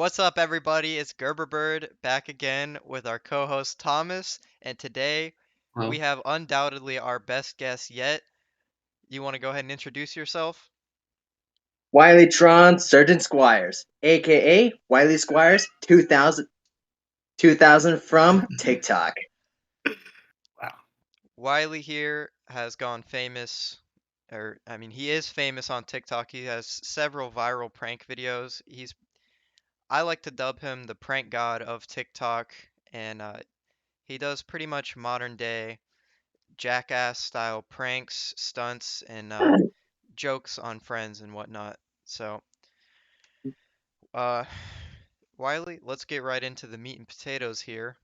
What's up, everybody? It's Gerberbird back again with our co-host Thomas, and today we Well, have undoubtedly our best guest yet. You want to go ahead and introduce yourself? Wiley Surgeon Squires, aka Wiley Squires 2000 from TikTok. wow. Wiley here has gone famous, or I mean, he is famous on TikTok. He has several viral prank videos. I like to dub him the prank god of TikTok, and he does pretty much modern day jackass style pranks, stunts, and jokes on friends and whatnot. So, uh, Wiley, let's get right into the meat and potatoes here.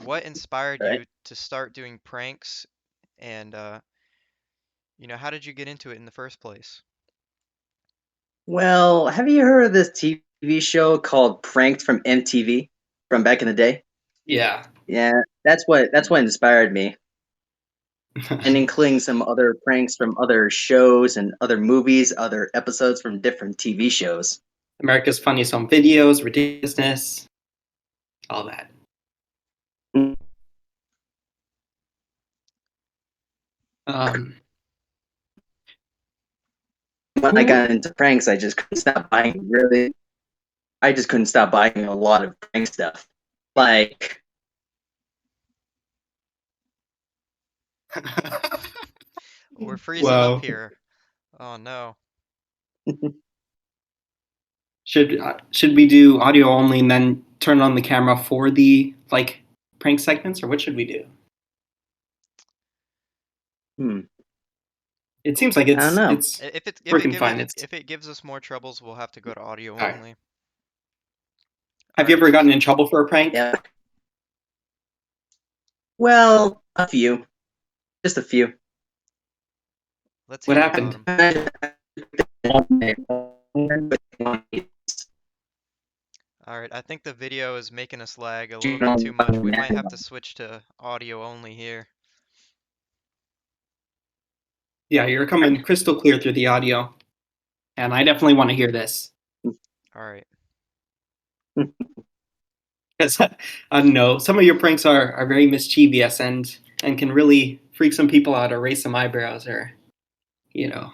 What inspired Right? you to start doing pranks, and how did you get into it in the first place? Well, have you heard of this TV show called Pranked from MTV from back in the day? Yeah. Yeah, that's what inspired me, and including some other pranks from other shows and other movies, other episodes from different TV shows. America's Funniest Home Videos, ridiculousness, all that. Um, When I who? got into pranks, I just couldn't stop buying. Really, I just couldn't stop buying a lot of prank stuff, like. We're freezing up Well, here. Oh no. should we do audio only and then turn on the camera for the prank segments, or what should we do? Hmm. It seems like I don't it's know. it's If it working gives fine. It's if it gives us more troubles, we'll have to go to audio all right. only. All Have you right. ever gotten in trouble for a prank? Yeah. Well, a few. Just a few. Let's What hear about happened? them. All right. I think the video is making us lag a little bit too much. We might have to switch to audio only here. Yeah, you're coming crystal clear through the audio, and I definitely want to hear this. All right. Because I don't know, some of your pranks are very mischievous and can really freak some people out or raise some eyebrows or you know.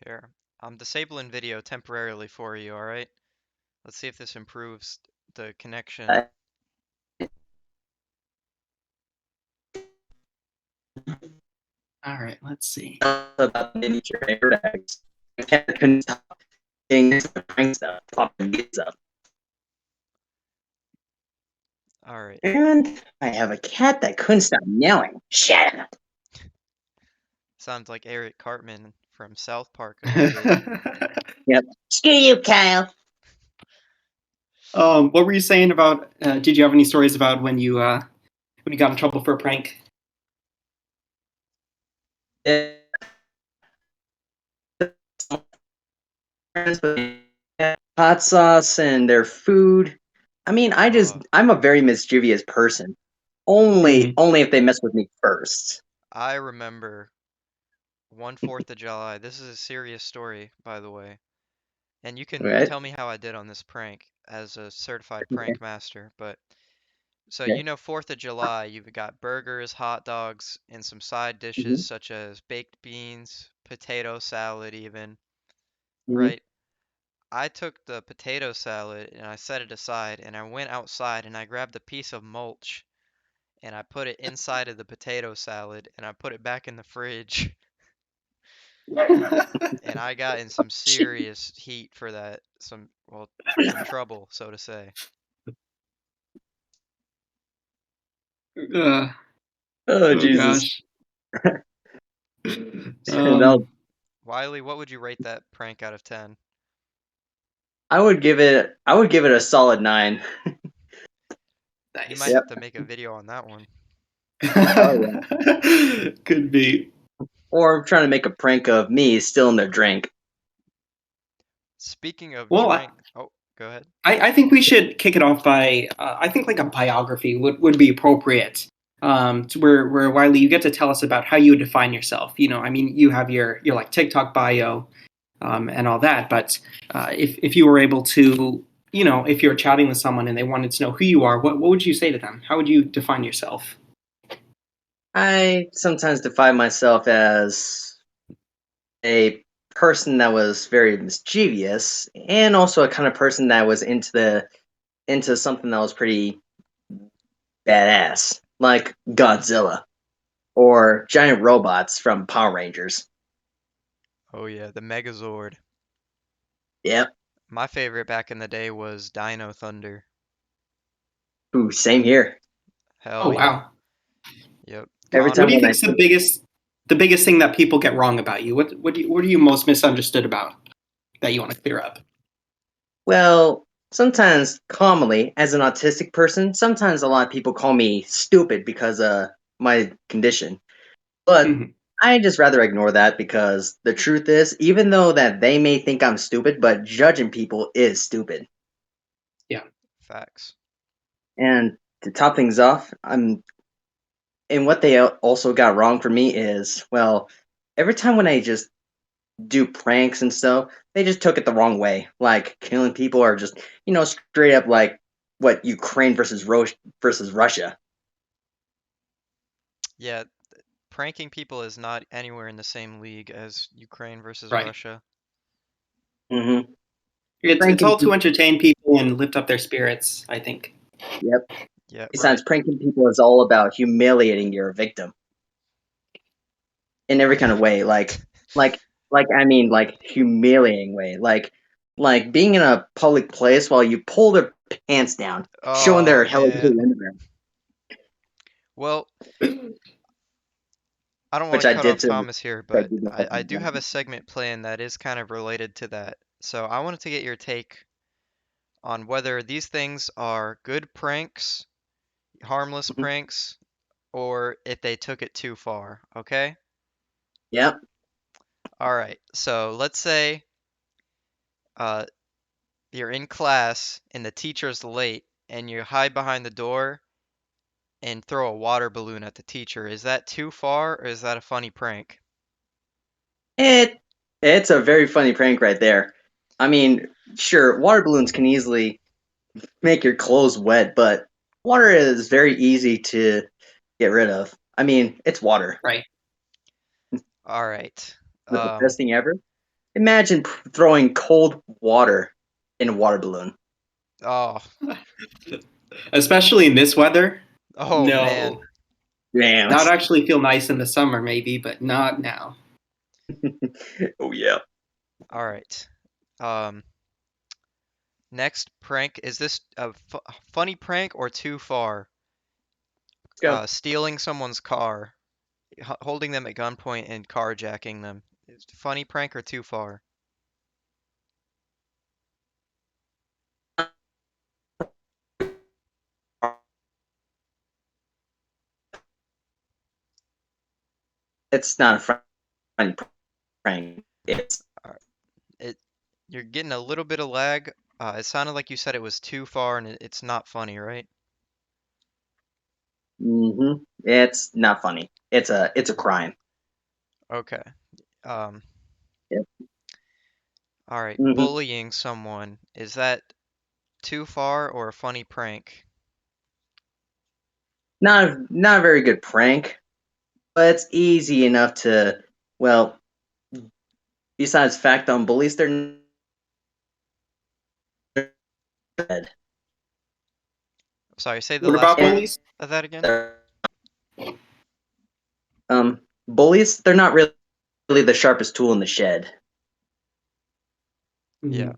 Here. I'm disabling video temporarily for you, all right? Let's see if this improves the connection. All right, let's see. About miniature paper bags. I couldn't stop getting this prank stuff, popping these up. All right. And I have a cat that couldn't stop meowing. Shut up. Sounds like Eric Cartman from South Park a little bit. Yep. Screw you, Kyle. What were you saying about? Did you have any stories about when you got in trouble for a prank? Hot sauce and their food. I mean, Oh, I'm a very mischievous person. Mm-hmm. Only if they mess with me first. I remember one 4th of July. This is a serious story, by the way. And you can Right? tell me how I did on this prank as a certified Okay. prank master. But so Okay. 4th of July, you've got burgers, hot dogs, and some side dishes Mm-hmm. such as baked beans, potato salad even, Mm-hmm. right? I took the potato salad and I set it aside and I went outside and I grabbed a piece of mulch and I put it inside of the potato salad and I put it back in the fridge and I got in some serious heat for that. Some trouble, so to say. uh, Oh oh Jesus. gosh. So, That Wiley, what would you rate that prank out of 10? I would give it a solid 9. You Nice. might Yep. have to make a video on that one. Oh yeah. Could be. Or trying to make a prank of me still in their drink. Speaking of Well, drink, oh, go ahead. I think we should kick it off by I think like a biography would be appropriate where Wiley, you get to tell us about how you define yourself. I mean, you have your like TikTok bio, and all that. But if you were able to, if you're chatting with someone and they wanted to know who you are, what would you say to them? How would you define yourself? I sometimes define myself as a person that was very mischievous, and also a kind of person that was into something that was pretty badass, like Godzilla or giant robots from Power Rangers. Oh yeah, the Megazord. Yep. My favorite back in the day was Dino Thunder. Ooh, same here. Hell Oh yeah. wow! Yep. Every What time do you when think I is the biggest thing that people get wrong about you? What are you most misunderstood about that you want to clear up? Well, sometimes commonly, as an autistic person, sometimes a lot of people call me stupid because of my condition. But Mhm. I just rather ignore that because the truth is, even though that they may think I'm stupid, but judging people is stupid. Yeah. Facts. And to top things off, and what they also got wrong for me is, well, every time when I just do pranks and stuff, they just took it the wrong way. Like killing people or just, straight up like what Ukraine versus Russia. Yeah, pranking people is not anywhere in the same league as Ukraine versus Right. Russia. Mm-hmm. It's Pranking all to people. entertain people and lift up their spirits, I think. Yep. Yeah, right. Besides, pranking people is all about humiliating your victim in every kind of way. Like, I mean, like humiliating way. Like being in a public place while you pull their pants down, showing Oh their Hello man. Kitty underwear, Well, I don't want which to I cut did off to Thomas here, try to but do myself I in do have a the segment planned that is kind of related to that. So I wanted to get your take on whether these things are good pranks, harmless Mhm. pranks, or if they took it too far, okay? Yep. All right. So let's say uh, you're in class and the teacher's late and you hide behind the door and throw a water balloon at the teacher. Is that too far or is that a funny prank? It it's a very funny prank right there. I mean, sure, water balloons can easily make your clothes wet, but water is very easy to get rid of. I mean, it's water. Right. All right. The best thing ever. Imagine throwing cold water in a water balloon. Oh, Especially in this weather. oh man. No. Damn. That would actually feel nice in the summer, maybe, but not now. Oh yeah. All right. Um, next prank. Is this a funny prank or too far? Let's go. Stealing someone's car, holding them at gunpoint and carjacking them. Is it funny prank or too far? It's not a funny prank. It's All right. It, you're getting a little bit of lag. It sounded like you said it was too far and it's not funny, right? it's not funny. It's a crime. Okay. Um, Yep. all right. hmm Bullying someone. Is that too far or a funny prank? Not a very good prank, but it's easy enough to, well, besides fact on bullies, they're bad. Sorry, say the What last about part And bullies? of that again. they're, bullies, they're not really the sharpest tool in the shed. Yeah. Mhm.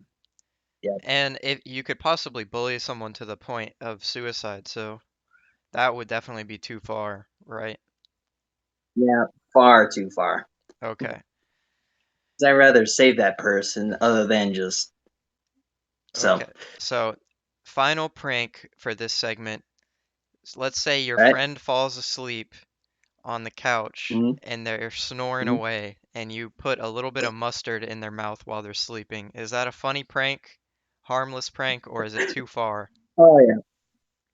Yeah, And if you could possibly bully someone to the point of suicide, so that would definitely be too far, right? yeah, far too far. Okay. I'd rather save that person other than just so. Okay. So, final prank for this segment. Let's say your All right. friend falls asleep on the couch Mm-hmm. and they're snoring Mm-hmm. away, and you put a little bit of mustard in their mouth while they're sleeping. Is that a funny prank, harmless prank, or is it too far? Oh yeah.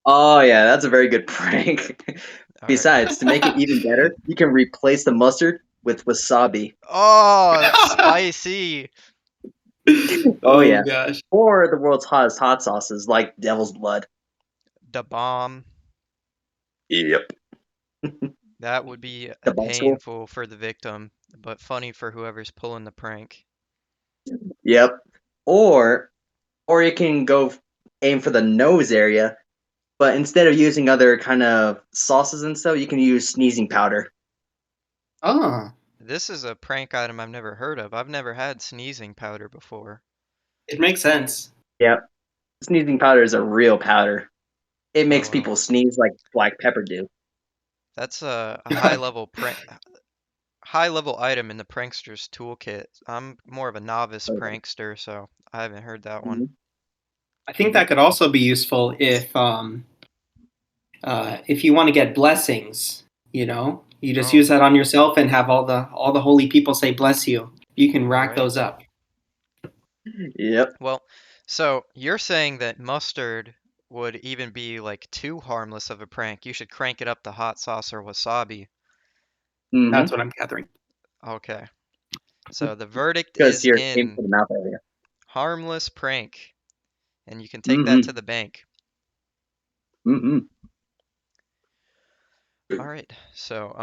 Oh yeah, that's a very good prank. All right. Besides, to make it even better, you can replace the mustard with wasabi. Oh, spicy. Oh Oh yeah. gosh. Or the world's hottest hot sauces like Devil's Blood. The bomb. Yep. That would be Tabasco. painful for the victim, but funny for whoever's pulling the prank. Yep. Or or you can go aim for the nose area, but instead of using other kind of sauces and stuff, you can use sneezing powder. Oh, This is a prank item I've never heard of. I've never had sneezing powder before. it makes sense. Yep. Sneezing powder is a real powder. It Oh makes well. people sneeze like black pepper do. That's a high level item in the prankster's toolkit. I'm more of a novice prankster, so I haven't heard that one. Mhm. I think that could also be useful if you want to get blessings. You just Oh, use that on yourself and have all the holy people say bless you. You can rack right. those up. Yep. Well, so you're saying that mustard would even be like too harmless of a prank. You should crank it up to hot sauce or wasabi. That's Mm-hmm. what I'm gathering. Okay. So the verdict Because is you're aiming in for the mouth area. harmless prank, and you can take that Mm-hmm. to the bank. Mm-hmm. All right. So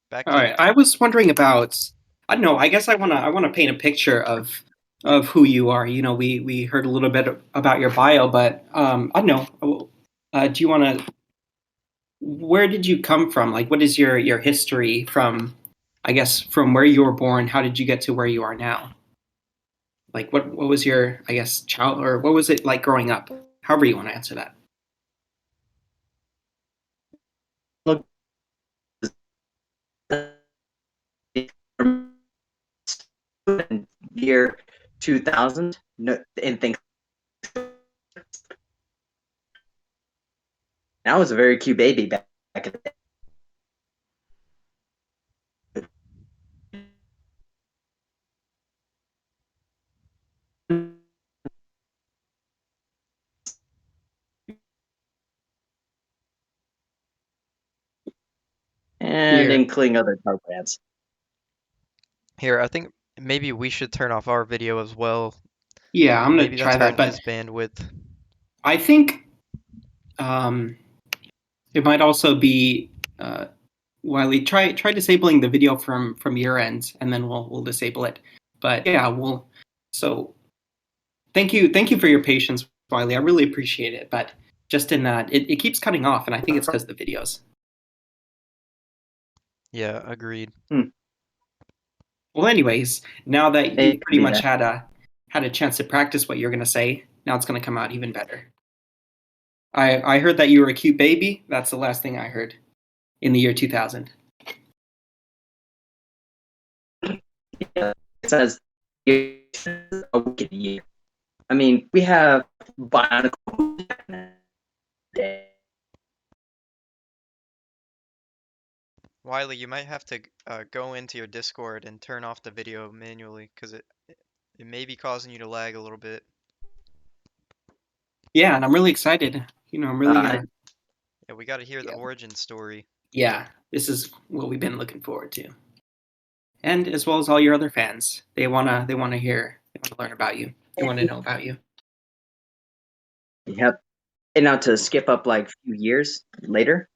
back All to right. I was wondering about. I don't know. I guess I wanna paint a picture of who you are. We heard a little bit about your bio, but I don't know. Do you want to? Where did you come from? Like, what is your history from? I guess from where you were born. How did you get to where you are now? Like, what was your, I guess, child, or what was it like growing up? However you want to answer that. Look, year 2000. No, and think I was a very cute baby back in the day. And Here, including other car brands. here. I think maybe we should turn off our video as well. yeah, I'm gonna Maybe that's try that, hurting but his bandwidth. I think um, it might also be Wiley. Try disabling the video from your end, and then we'll disable it. But yeah, we'll. So thank you for your patience, Wiley. I really appreciate it. But just in that, it keeps cutting off, and I think it's because of the videos. Yeah, agreed. Well, anyways, now that you It could pretty be much that. had a chance to practice what you're gonna say, now it's gonna come out even better. I heard that you were a cute baby. That's the last thing I heard in the year 2000. Yeah, it says a wicked year. I mean, we have Bionicle day. Wiley, you might have to go into your Discord and turn off the video manually because it may be causing you to lag a little bit. Yeah, and I'm really excited. I'm really Uh, Yeah, we got to hear the yeah, origin story. yeah. This is what we've been looking forward to, and as well as all your other fans. They wanna learn about you. They want to know about you. yep. And now to skip up like a few years later.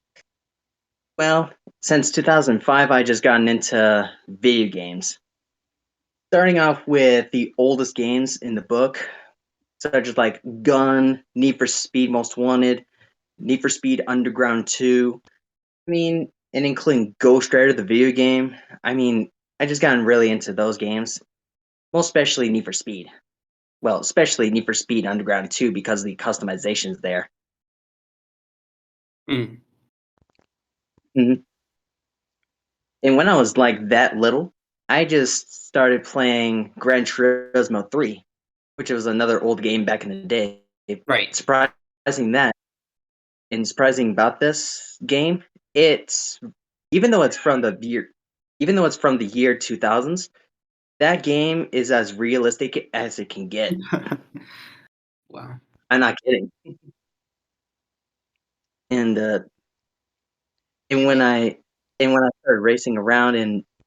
Well, since 2005, I just gotten into video games. Starting off with the oldest games in the book, such as like Gun, Need for Speed Most Wanted, Need for Speed Underground 2. I mean, and including Ghost Rider, the video game. I mean, I just gotten really into those games, most especially Need for Speed. Well, especially Need for Speed Underground 2 because of the customizations there. Mm. Mhm. And when I was like that little, I just started playing Gran Turismo 3, which was another old game back in the day. Right. Surprising that, and surprising about this game, it's even though it's from the year, even though it's from the year 2000s, that game is as realistic as it can get. Wow. I'm not kidding. and Do and you when mean I and when I started racing around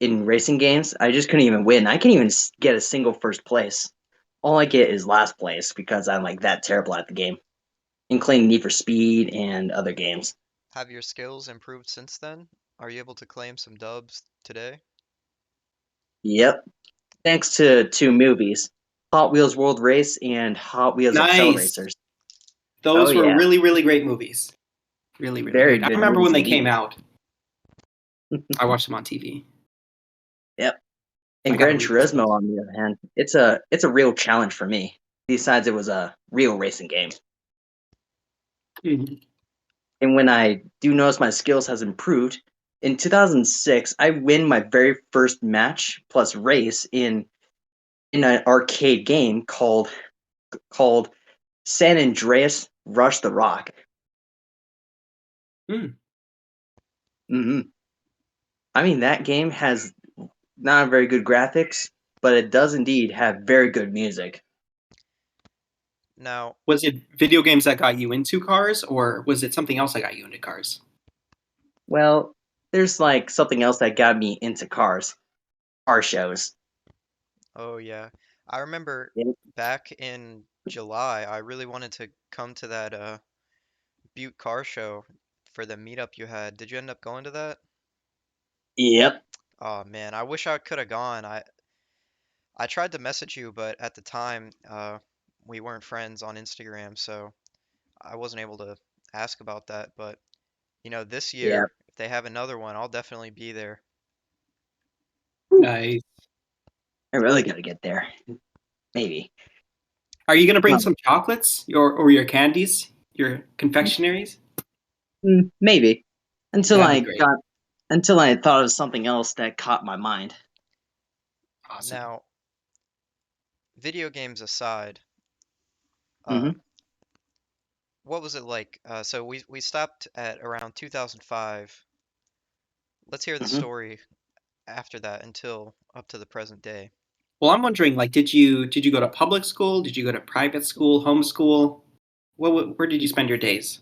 in racing games, I just couldn't even win. I can't even get a single first place. All I get is last place because I'm like that terrible at the game, including Need for Speed and other games. have your skills improved since then? Are you able to claim some dubs today? Yep, thanks to two movies, Hot Wheels World Race and Hot Wheels Nice. Acceleracers. Oh Those were yeah, really, really great movies. Really, really very great. I good remember movies when they came indeed. out. I watched them on TV. Yep. I And got a Gran reading Turismo, skills. on the other hand, it's a real challenge for me. Besides, it was a real racing game. Mhm. And when I do notice my skills has improved, in 2006, I win my very first match plus race in an arcade game called San Andreas Rush the Rock. Mm. hmm I mean, that game has not very good graphics, but it does indeed have very good music. Now, Was it video games that got you into cars, or was it something else that got you into cars? Well, there's like something else that got me into cars, car shows. oh yeah. I remember Yep. back in July, I really wanted to come to that Butte car show for the meetup you had. Did you end up going to that? Yep. Oh man, I wish I could have gone. I tried to message you, but at the time, we weren't friends on Instagram, so I wasn't able to ask about that. But this Yep. year, if they have another one, I'll definitely be there. Nice. I really gotta get there. Maybe. Are you gonna bring Well, some chocolates, or your candies, your confectionaries? maybe. Until That'd be I great. got until I thought of something else that caught my mind. Awesome. Now, video games aside, uh, hmm what was it like? So we stopped at around 2005. Let's hear the hmm story after that until up to the present day. Well, I'm wondering, like, did you go to public school? Did you go to private school, homeschool? Where did you spend your days?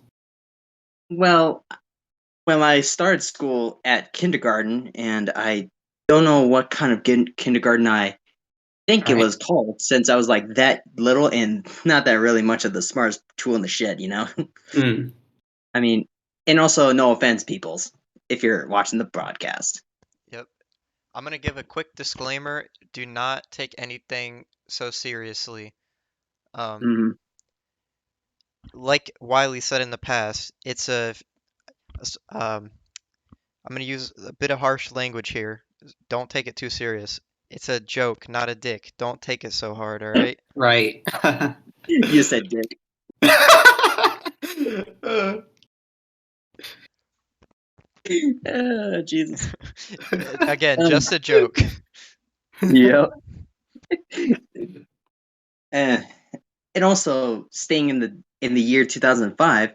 Well, when I started school at kindergarten, and I don't know what kind of kindergarten I think All it right. was called, since I was like that little and not that really much of the smartest tool in the shed. Mm. I mean, and also no offense, peoples, if you're watching the broadcast. Yep. I'm gonna give a quick disclaimer. Do not take anything so seriously. Um, hmm like Wiley said in the past, I'm gonna use a bit of harsh language here. Don't take it too serious. It's a joke, not a dick. Don't take it so hard, all right? Right. You said dick. Jesus. Again, Um, just a joke. yeah. Uh, and also, staying in the year 2005,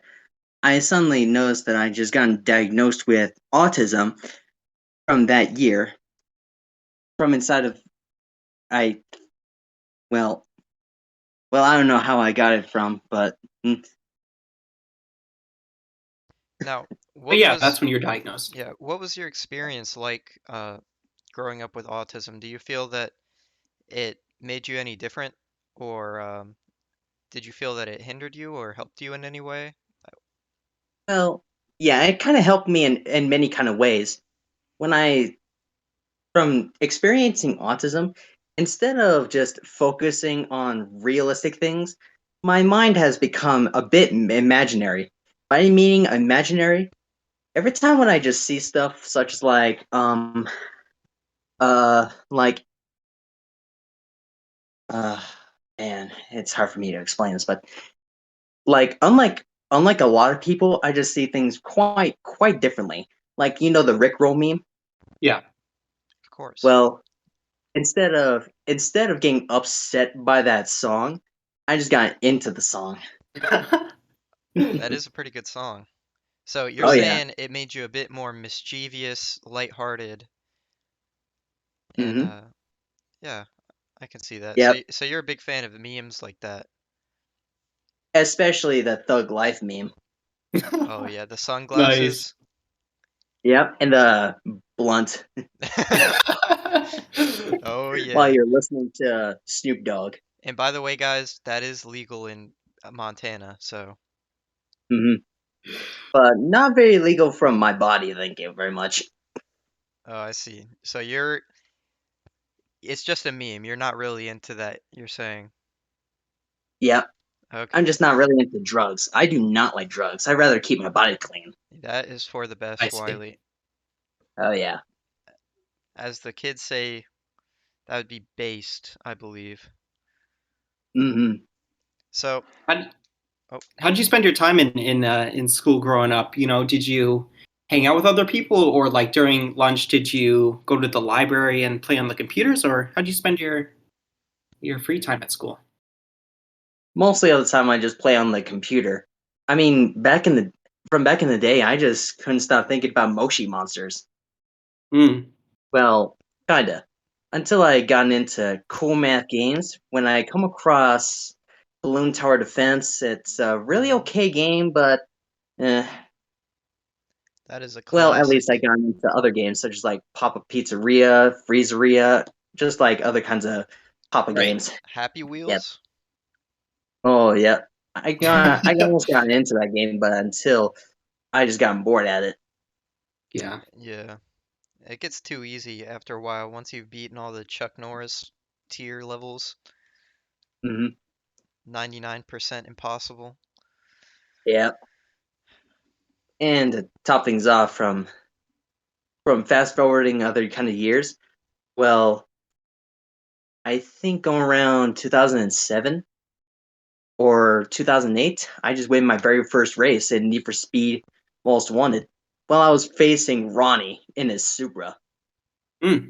I suddenly noticed that I just gotten diagnosed with autism from that year. From inside of I well, I don't know how I got it from, but Now, But what yeah, was that's when you're diagnosed. what was your experience like growing up with autism? Do you feel that it made you any different, or did you feel that it hindered you or helped you in any way? well, yeah, it kind of helped me in many kind of ways. When I from experiencing autism, instead of just focusing on realistic things, my mind has become a bit imaginary. By meaning imaginary, every time when I just see stuff such as like uh man, it's hard for me to explain this, but like unlike a lot of people, I just see things quite differently. Like the Rickroll meme. Yeah. Of course. Well, instead of getting upset by that song, I just got into the song. That is a pretty good song. So you're Oh yeah. saying it made you a bit more mischievous, lighthearted, and hmm yeah, I can see that. So Yep. so you're a big fan of memes like that. Especially the Thug Life meme. Oh yeah, the Nice. sunglasses. Yep, and the blunt Oh while yeah. you're listening to Snoop Dogg. And by the way, guys, that is legal in Montana, so Hmm. But not very legal from my body. Thank you very much. oh, I see. So it's just a meme. You're not really into that, you're saying. Yep, I'm Okay. just not really into drugs. I do not like drugs. I'd rather keep my body clean. That is for the I best, see. Wiley. Oh yeah. As the kids say, that would be based, I believe. Hmm. So, How oh, how'd you spend your time in school growing up? Did you hang out with other people, or like during lunch, did you go to the library and play on the computers, or how'd you spend your free time at school? Mostly all the time, I just play on the computer. I mean, back in the day, I just couldn't stop thinking about Moshi monsters. Hmm. Well, kinda. Until I gotten into cool math games. When I come across Balloon Tower Defense, it's a really okay game, but eh. that is a Well, at least I classic. got into other games such as like Papa Pizzeria, Freezeria, just like other kinds of Papa Right. games. Happy Yep. Wheels? Oh, yeah. I almost got into that game, but until I just got bored at it. Yeah. Yeah. It gets too easy after a while once you've beaten all the Chuck Norris tier levels. Hmm. 99% impossible. Yeah. And to top things off from fast forwarding other kind of years, well, I think going around 2007 or 2008, I just won my very first race in Need for Speed Most Wanted while I was facing Ronnie in his Supra. Hmm.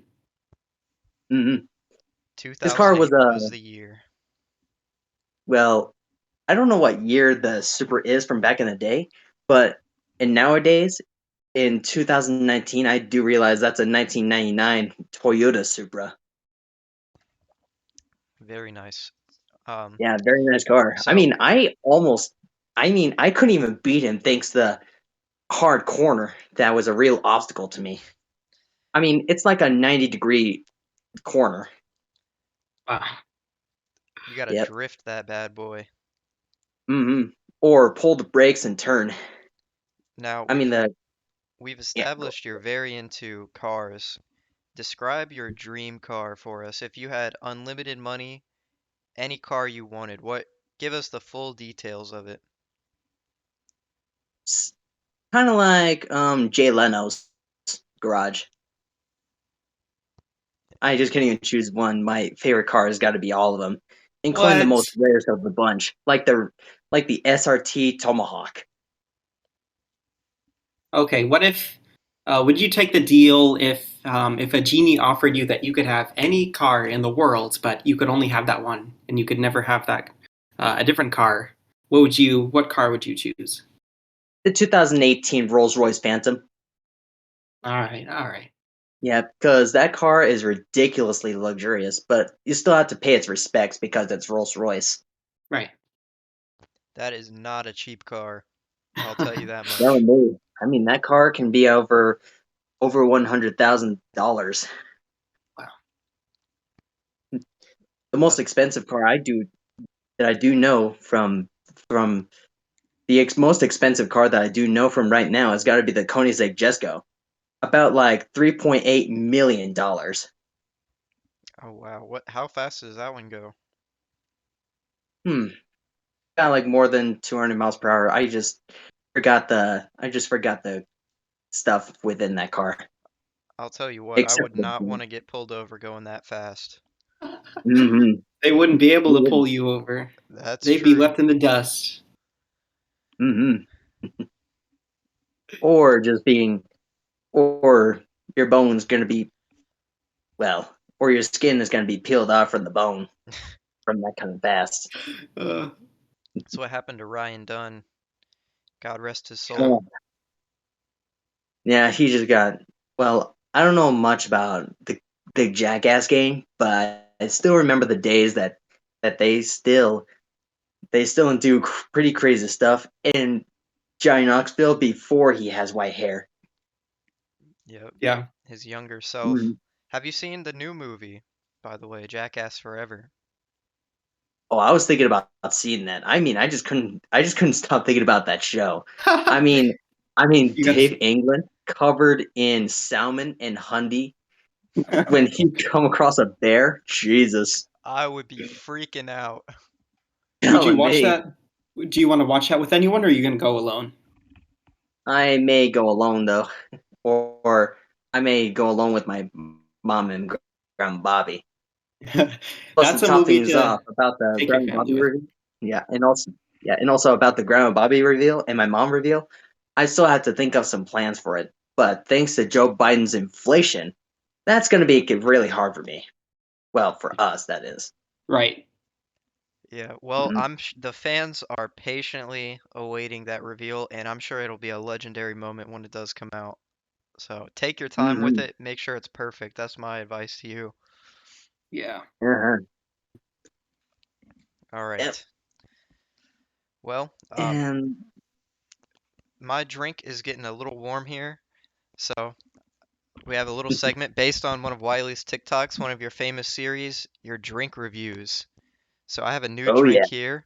Hmm. This car was 2008 was the year. well, I don't know what year the Supra is from back in the day, but in nowadays, in 2019, I do realize that's a 1999 Toyota Supra. Very nice. Yeah, very nice car. So I couldn't even beat him thanks to the hard corner that was a real obstacle to me. I mean, it's like a 90-degree corner. you, Wow. you gotta Yep. drift that bad boy. Hmm. Or pull the brakes and turn. Now I mean, we've yeah, go. established you're very into cars. Describe your dream car for us. If you had unlimited money, any car you wanted, give us the full details of it. It's kind of like Jay Leno's garage. I just can't even choose one. My favorite car has got to be all of them, including the most What? rarest of the bunch, like the SRT Tomahawk. Okay. What if? Would you take the deal if a genie offered you that you could have any car in the world, but you could only have that one, and you could never have that a different car? What car would you choose? The 2018 Rolls-Royce Phantom. All right. All right. Yeah, because that car is ridiculously luxurious, but you still have to pay its respects because it's Rolls-Royce. Right. That is not a cheap car. I'll tell you that No, much. no. I mean, that car can be over $100,000. Wow. The Uh, most expensive car I do know from most expensive car that I do know from right now has got to be the Koenigsegg Jesko, about like $3.8 million. oh wow. How fast does that one go? Hmm, got like more than 200 miles per hour. I just forgot the stuff within that car, I'll tell you what, I except would for not want the. to get pulled over going that fast. Mm-hmm. They wouldn't be able to pull you over. That's They'd be true. left in the dust. Mm-hmm. Or just being, or your bone's gonna be or your skin is gonna be peeled off from the bone from that kind of fast. Uh, That's what happened to Ryan Dunn. God rest his yeah. soul. Oh, yeah, he just got. Well, I don't know much about the Jackass game, but I still remember the days that they still do pretty crazy stuff. And Johnny Knoxville before he has white hair. Yep, Yeah. his younger self. Mhm. Have you seen the new movie, by the way, Jackass Forever? Oh, I was thinking about seeing that. I mean, I just couldn't stop thinking about that show. I mean, You got Dave England covered in salmon and honey when he come across a bear. Jesus, I would be freaking out. Would you telling watch me. that? Do you want to watch that with anyone, or are you going to go alone? I may go alone though, or I may go alone with my mom and grandma Bobby. Plus, to That's a top movie things to off about the take your grandma family Bobby with. reveal, and also about the grandma Bobby reveal and my mom reveal. I still have to think of some plans for it, but thanks to Joe Biden's inflation, that's going to be really hard for me. Well, for us, that is. Right. Yeah, well, Mhm. the fans are patiently awaiting that reveal, and I'm sure it'll be a legendary moment when it does come out. So take your time with Mhm. it, make sure it's perfect. That's my advice to you. Yeah. Uh-huh. All Yep. right. Well, And my drink is getting a little warm here, so we have a little segment based on one of Wiley's TikToks, one of your famous series, your drink reviews. So I have a new oh drink yeah. here.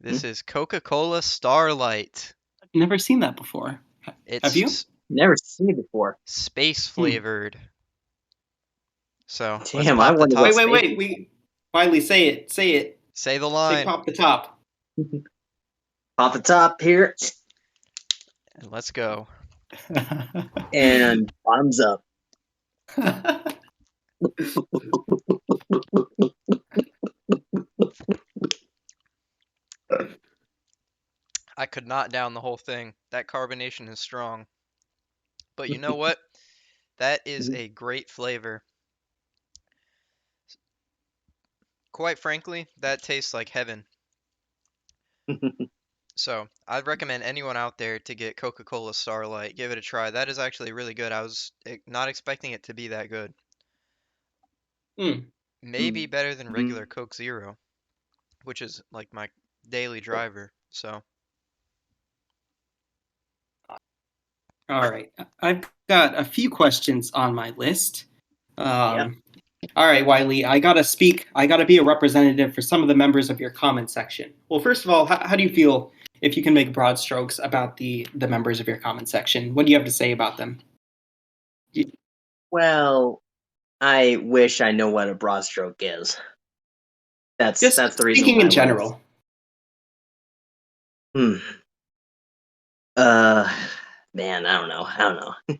This Hmm? is Coca-Cola Starlight. I've never seen that before. Have It's you? Never seen it before. space Hmm. flavored. So let's Damn, I pop the wonder what Wait, top. wait, space. wait. Wiley, say it. Say it. Say the Say line, pop the top. Off the top here, and let's go. and bottoms up. I could not down the whole thing. That carbonation is strong. But you know what? That is a great flavor. Quite frankly, that tastes like heaven. So I'd recommend anyone out there to get Coca-Cola Starlight. Give it a try. That is actually really good. I was not expecting it to be that good. Hmm. Maybe better than regular Coke Zero, which is like my daily driver. So All right. I've got a few questions on my list. Yep. All right, Wiley, I gotta speak. I gotta be a representative for some of the members of your comment section. Well, first of all, how do you feel if you can make broad strokes about the members of your comment section? What do you have to say about them? Well, I wish I know what a broad stroke is. Just That's the reason speaking why in I was. general. Hmm. Uh, man, I don't know. I don't know.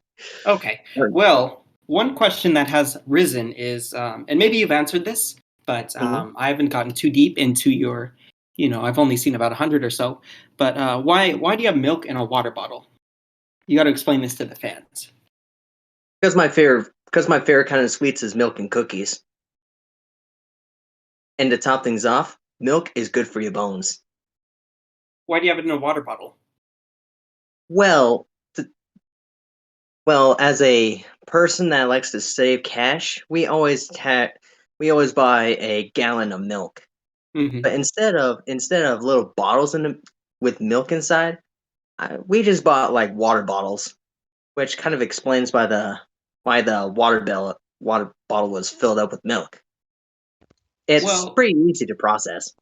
Okay. Well, one question that has risen is, and maybe you've answered this, but Mhm. I haven't gotten too deep into your, I've only seen about 100 or so. But why do you have milk in a water bottle? You got to explain this to the fans. Because my favorite kind of sweets is milk and cookies. And to top things off, milk is good for your bones. Why do you have it in a water bottle? Well, well, as a person that likes to save cash, we always buy a gallon of milk. Hmm. But instead of little bottles with milk inside, we just bought like water bottles, which kind of explains why the water bottle was filled up with milk. It's Well, pretty easy to process.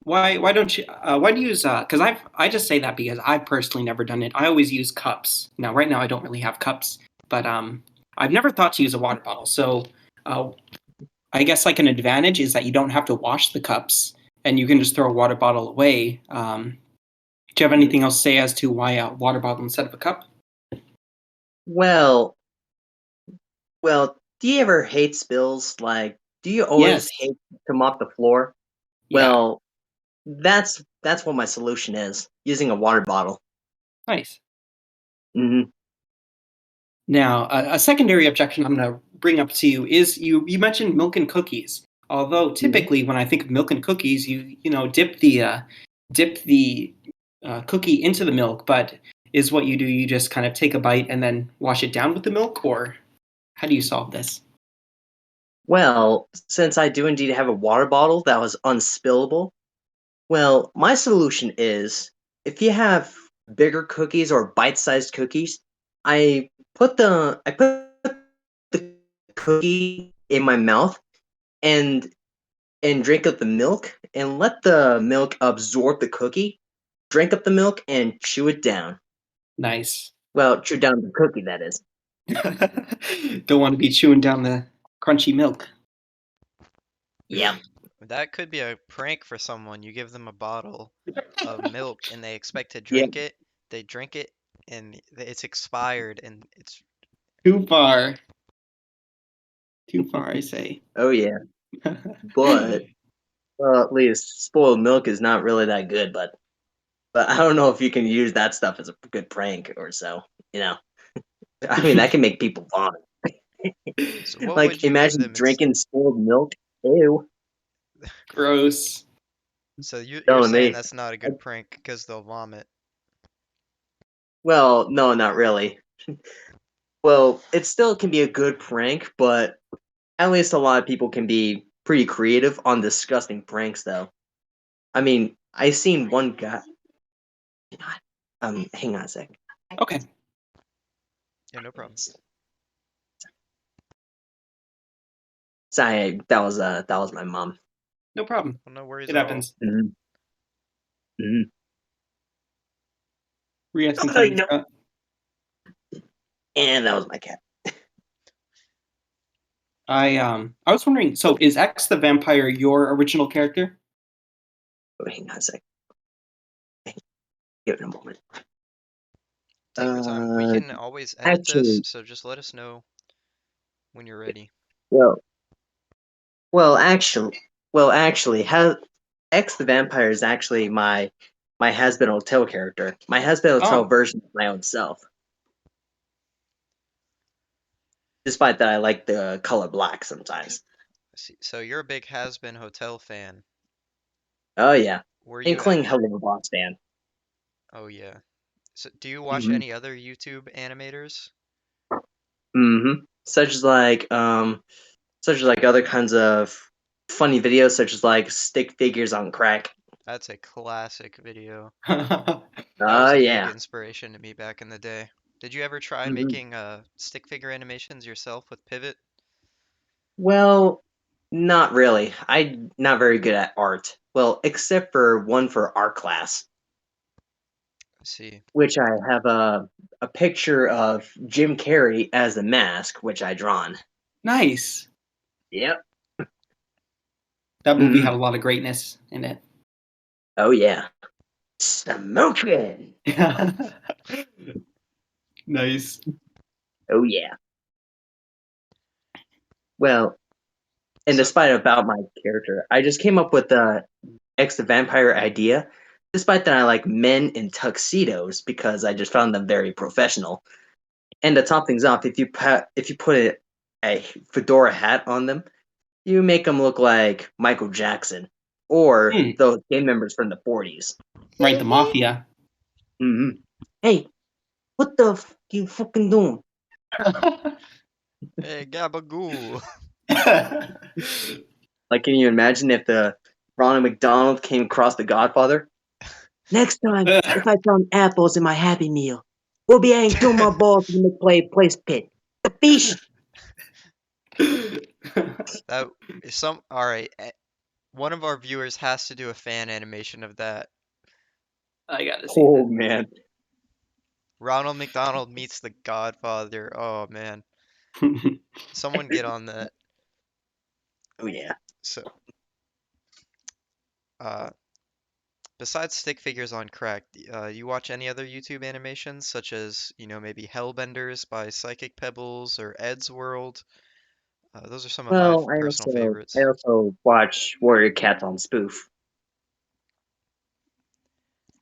why don't you why do you use because I just say that because I've personally never done it. I always use cups. Now right now I don't really have cups, but I've never thought to use a water bottle. So uh, I guess like an advantage is that you don't have to wash the cups and you can just throw a water bottle away. Do you have anything else to say as to why a water bottle instead of a cup? Well, well, do you ever hate spills? Like, do you always Yes. hate to mop the floor? Yeah. Well, that's what my solution is, using a water bottle. Nice. Hmm. Now, a secondary objection I'm going to bring up to you is you mentioned milk and cookies. Although Hmm. typically when I think of milk and cookies, you dip the cookie into the milk, but is what you do you just kind of take a bite and then wash it down with the milk, or how do you solve this? Well, since I do indeed have a water bottle that was unspillable, Well, my solution is if you have bigger cookies or bite-sized cookies, I put the cookie in my mouth and drink up the milk and let the milk absorb the cookie. Drink up the milk and chew it down. Nice. Well, chew down the cookie, that is. Don't want to be chewing down the crunchy milk. Yep. That could be a prank for someone. You give them a bottle of milk and they expect to Yep. drink it. They drink it and it's expired and it's Too far. Too far, I say. Oh yeah. But well, at least spoiled milk is not really that good. But I don't know if you can use that stuff as a good prank or so. You know, I mean that can make people vomit. so what would Like you give imagine them drinking spoiled milk. Ew. Gross. so you're No, saying they. that's not a good prank because they'll vomit. Well, no, not really. Well, it still can be a good prank, but at least a lot of people can be pretty creative on disgusting pranks, though. I mean, I seen one guy. Hang on a sec. Okay. Yeah, no problem. Sorry, that was my mom. No problem. Well, no worries It at all. happens. Mhm. Mhm. Were you asking Oh, something, you know- Scott? And that was my cat. I was wondering, so is X the vampire your original character? Oh, hang on a sec. Give it a moment. Take your time. We can always edit this, Actually, so just let us know when you're ready. well, well, actually, has X the Vampire is actually my Has-Been Hotel character. My Has-Been Hotel Oh, version of my own self. Despite that, I like the color black sometimes. Let's see. So you're a big Has Been Hotel fan. Oh yeah, Were you including Hell of a Boss fan. Oh yeah. So do you watch Mm-hmm. any other YouTube animators? Mm-hmm. Such as like other kinds of funny videos, such as like stick figures on crack. That's a classic video. oh That was Oh a big yeah. inspiration to me back in the day. Did you ever try Mm-hmm. making stick figure animations yourself with Pivot? Well, not really. I'm not very good at art. Well, except for one for art class, Let's see. which I have a picture of Jim Carrey as the mask, which I drawn. nice. Yep. That movie Hmm. had a lot of greatness in it. Oh yeah. Smoking. Nice. Oh yeah. Well, and So despite about my character, I just came up with the X the Vampire idea. Despite that, I like men in tuxedos because I just found them very professional. And to top things off, if you put a fedora hat on them, you make them look like Michael Jackson or Hmm. those gang members from the 40s. Right, the mafia. Mm-hmm. Hey, what the you fucking doing? hey, Gabagoo. Like, can you imagine if the Ronald McDonald came across the Godfather? Next time, if I found apples in my Happy Meal, we'll be adding two more balls in the place pit. The fish. That is some all right. One of our viewers has to do a fan animation of that. I gotta see Oh man. Ronald McDonald meets the Godfather. Oh man. that. Someone get on that. Oh yeah. So, uh, besides stick figures on crack, you watch any other YouTube animations, such as, maybe Hellbenders by Psychic Pebbles or Ed's World? Those are some of my Well, personal I favorites. also watch Warrior Cats on Spoof.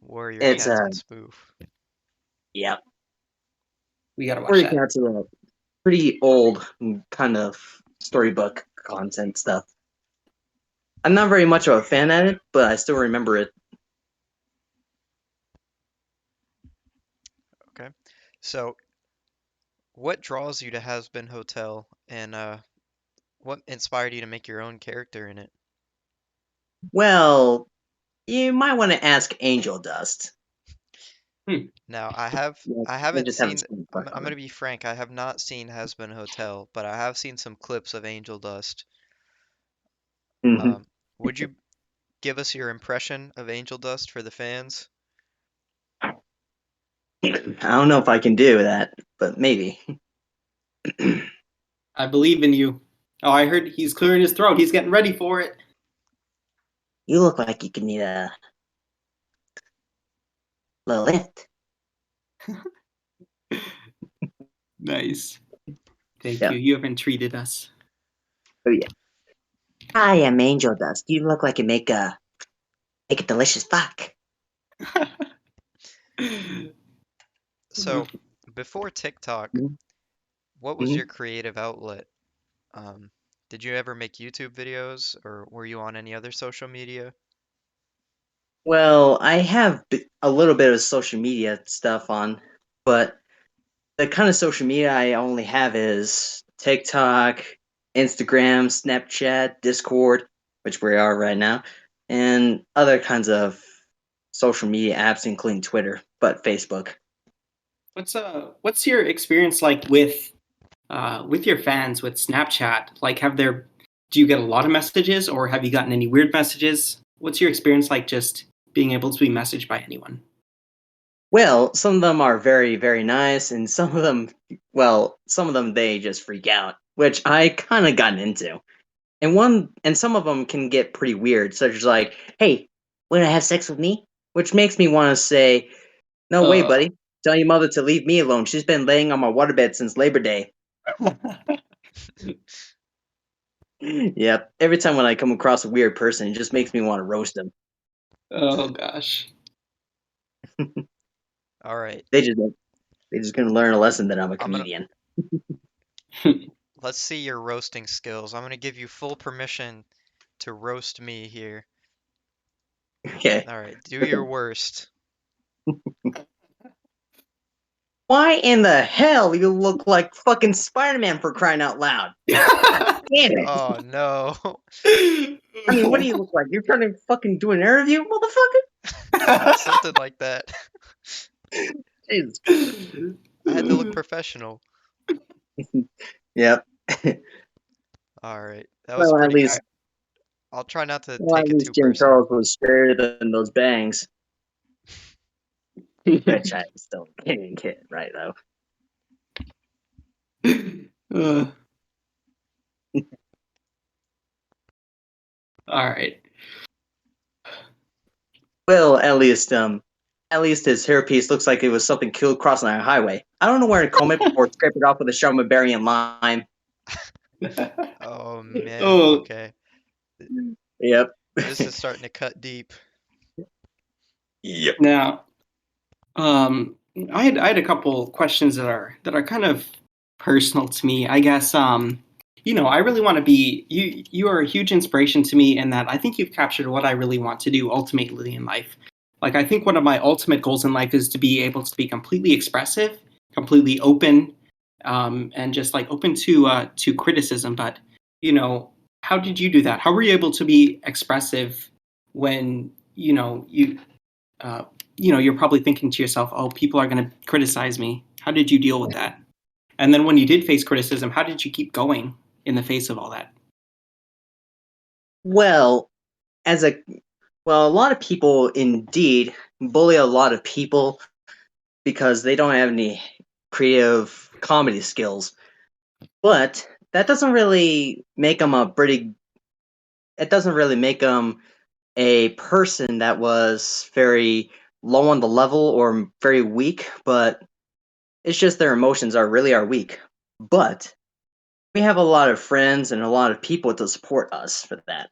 Warrior It's Cats on Spoof. yeah. We gotta watch Warrior that. Cats is a pretty old kind of storybook content stuff. I'm not very much of a fan at it, but I still remember it. Okay. So, what draws you to Has Been Hotel, and what inspired you to make your own character in it? Well, you might want to ask Angel Dust. Now, Yeah, I they haven't just haven't seen, seen I'm gonna be frank, I have not seen Hazbin Hotel, but I have seen some clips of Angel Dust. Hmm. Um, would you give us your impression of Angel Dust for the fans? I don't know if I can do that, but maybe. I believe in you. Oh, I heard he's clearing his throat. He's getting ready for it. You look like you could need a little lift. Nice. Thank Yeah. you. You haven't treated us. Oh yeah. I am Angel Dust. You look like you make a delicious fuck. So, before TikTok, what was Mm-hmm. your creative outlet? Um, did you ever make YouTube videos, or were you on any other social media? Well, I have a little bit of social media stuff on, but the kind of social media I only have is TikTok, Instagram, Snapchat, Discord, which we are right now, and other kinds of social media apps, including Twitter, but Facebook. What's your experience like with your fans with Snapchat? Like, do you get a lot of messages, or have you gotten any weird messages? What's your experience like just being able to be messaged by anyone? Well, some of them are very, very nice, and some of them, some of them they just freak out, which I kind of gotten into. And some of them can get pretty weird, such as like, "Hey, want to have sex with me?" Which makes me want to say, "No way, Uh, buddy. Tell your mother to leave me alone. She's been laying on my waterbed since Labor Day." Yep. Every time when I come across a weird person, it just makes me want to roast them. oh gosh. All right, They just gonna learn a lesson that I'm a I'm gonna comedian. let's see your roasting skills. I'm gonna give you full permission to roast me here. Okay. All right, do your worst. Why in the hell you look like fucking Spider-Man for crying out loud? Damn it. Oh no. I mean, what do you look like? You're trying to fucking do an interview, motherfucker? Something like that. Jesus. I had to look professional. Yep. All right, that was Well, pretty good. I'll try not to at take it least too Jim personal. Charles was straighter than those bangs. Which I still can't get right though. uh, all right. Well, at least his hairpiece looks like it was something killed crossing a highway. I don't know where to comb it or scrape it off with a Charmaberry and lime. Oh man, oh, okay. Yep. This is starting to cut deep. Yep. now, I had a couple questions that are kind of personal to me. I guess I really want to be you. You are a huge inspiration to me, in that I think you've captured what I really want to do ultimately in life. Like, I think one of my ultimate goals in life is to be able to be completely expressive, completely open, and just like open to criticism. But how did you do that? How were you able to be expressive when uh, you're probably thinking to yourself, "Oh, people are going to criticize me." How did you deal with that? And then when you did face criticism, how did you keep going in the face of all that? Well, as a a lot of people indeed bully a lot of people because they don't have any creative comedy skills. But that doesn't really make them a pretty. It doesn't really make them a person that was very low on the level or very weak. But it's just their emotions are weak. But we have a lot of friends and a lot of people to support us for that.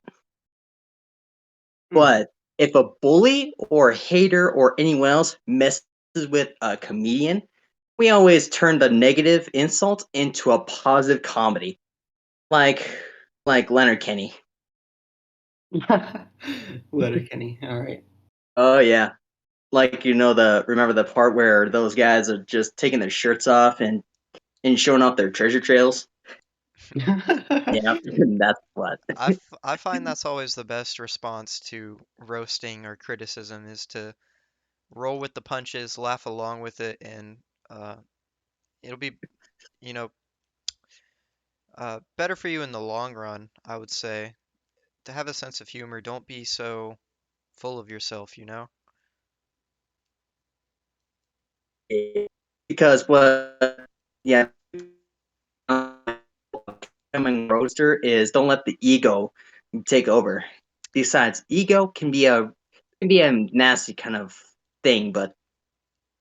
Hmm. But if a bully or a hater or anyone else messes with a comedian, we always turn the negative insult into a positive comedy, like Leonard Kenny. Letterkenny. All right. Oh yeah, like the remember the part where those guys are just taking their shirts off and showing off their treasure trails. Yeah, that's what. I find that's always the best response to roasting or criticism is to roll with the punches, laugh along with it, and uh, it'll be, you know, better for you in the long run, I would say. To have a sense of humor, don't be so full of yourself, you know? Because what, yeah, becoming roaster is don't let the ego take over. Besides, ego can be a nasty kind of thing, but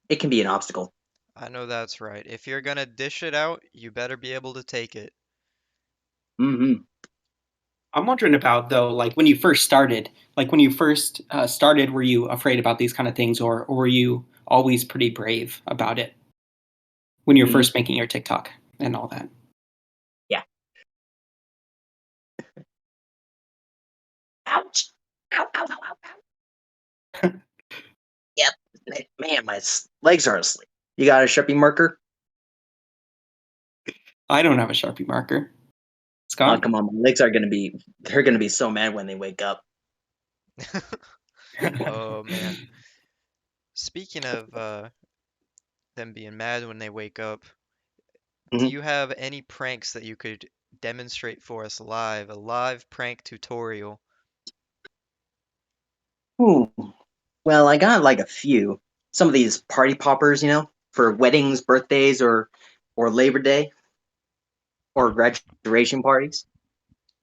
it can be an obstacle. I know that's right. If you're gonna dish it out, you better be able to take it. Hmm. I'm wondering about though, like when you first started, started, were you afraid about these kind of things, or were you always pretty brave about it when you're Hmm. first making your TikTok and all that? Yeah. Ouch. Ow, ow, ow, ow, ow. Yep. Man, my legs are asleep. You got a Sharpie marker? I don't have a Sharpie marker. Oh, Scott? come on. They're going to be so mad when they wake up. Oh man. Speaking of them being mad when they wake up, do Hmm. you have any pranks that you could demonstrate for us live? A live prank tutorial? Ooh. Well, I got like a few. Some of these party poppers, for weddings, birthdays, or Labor Day, or graduation parties.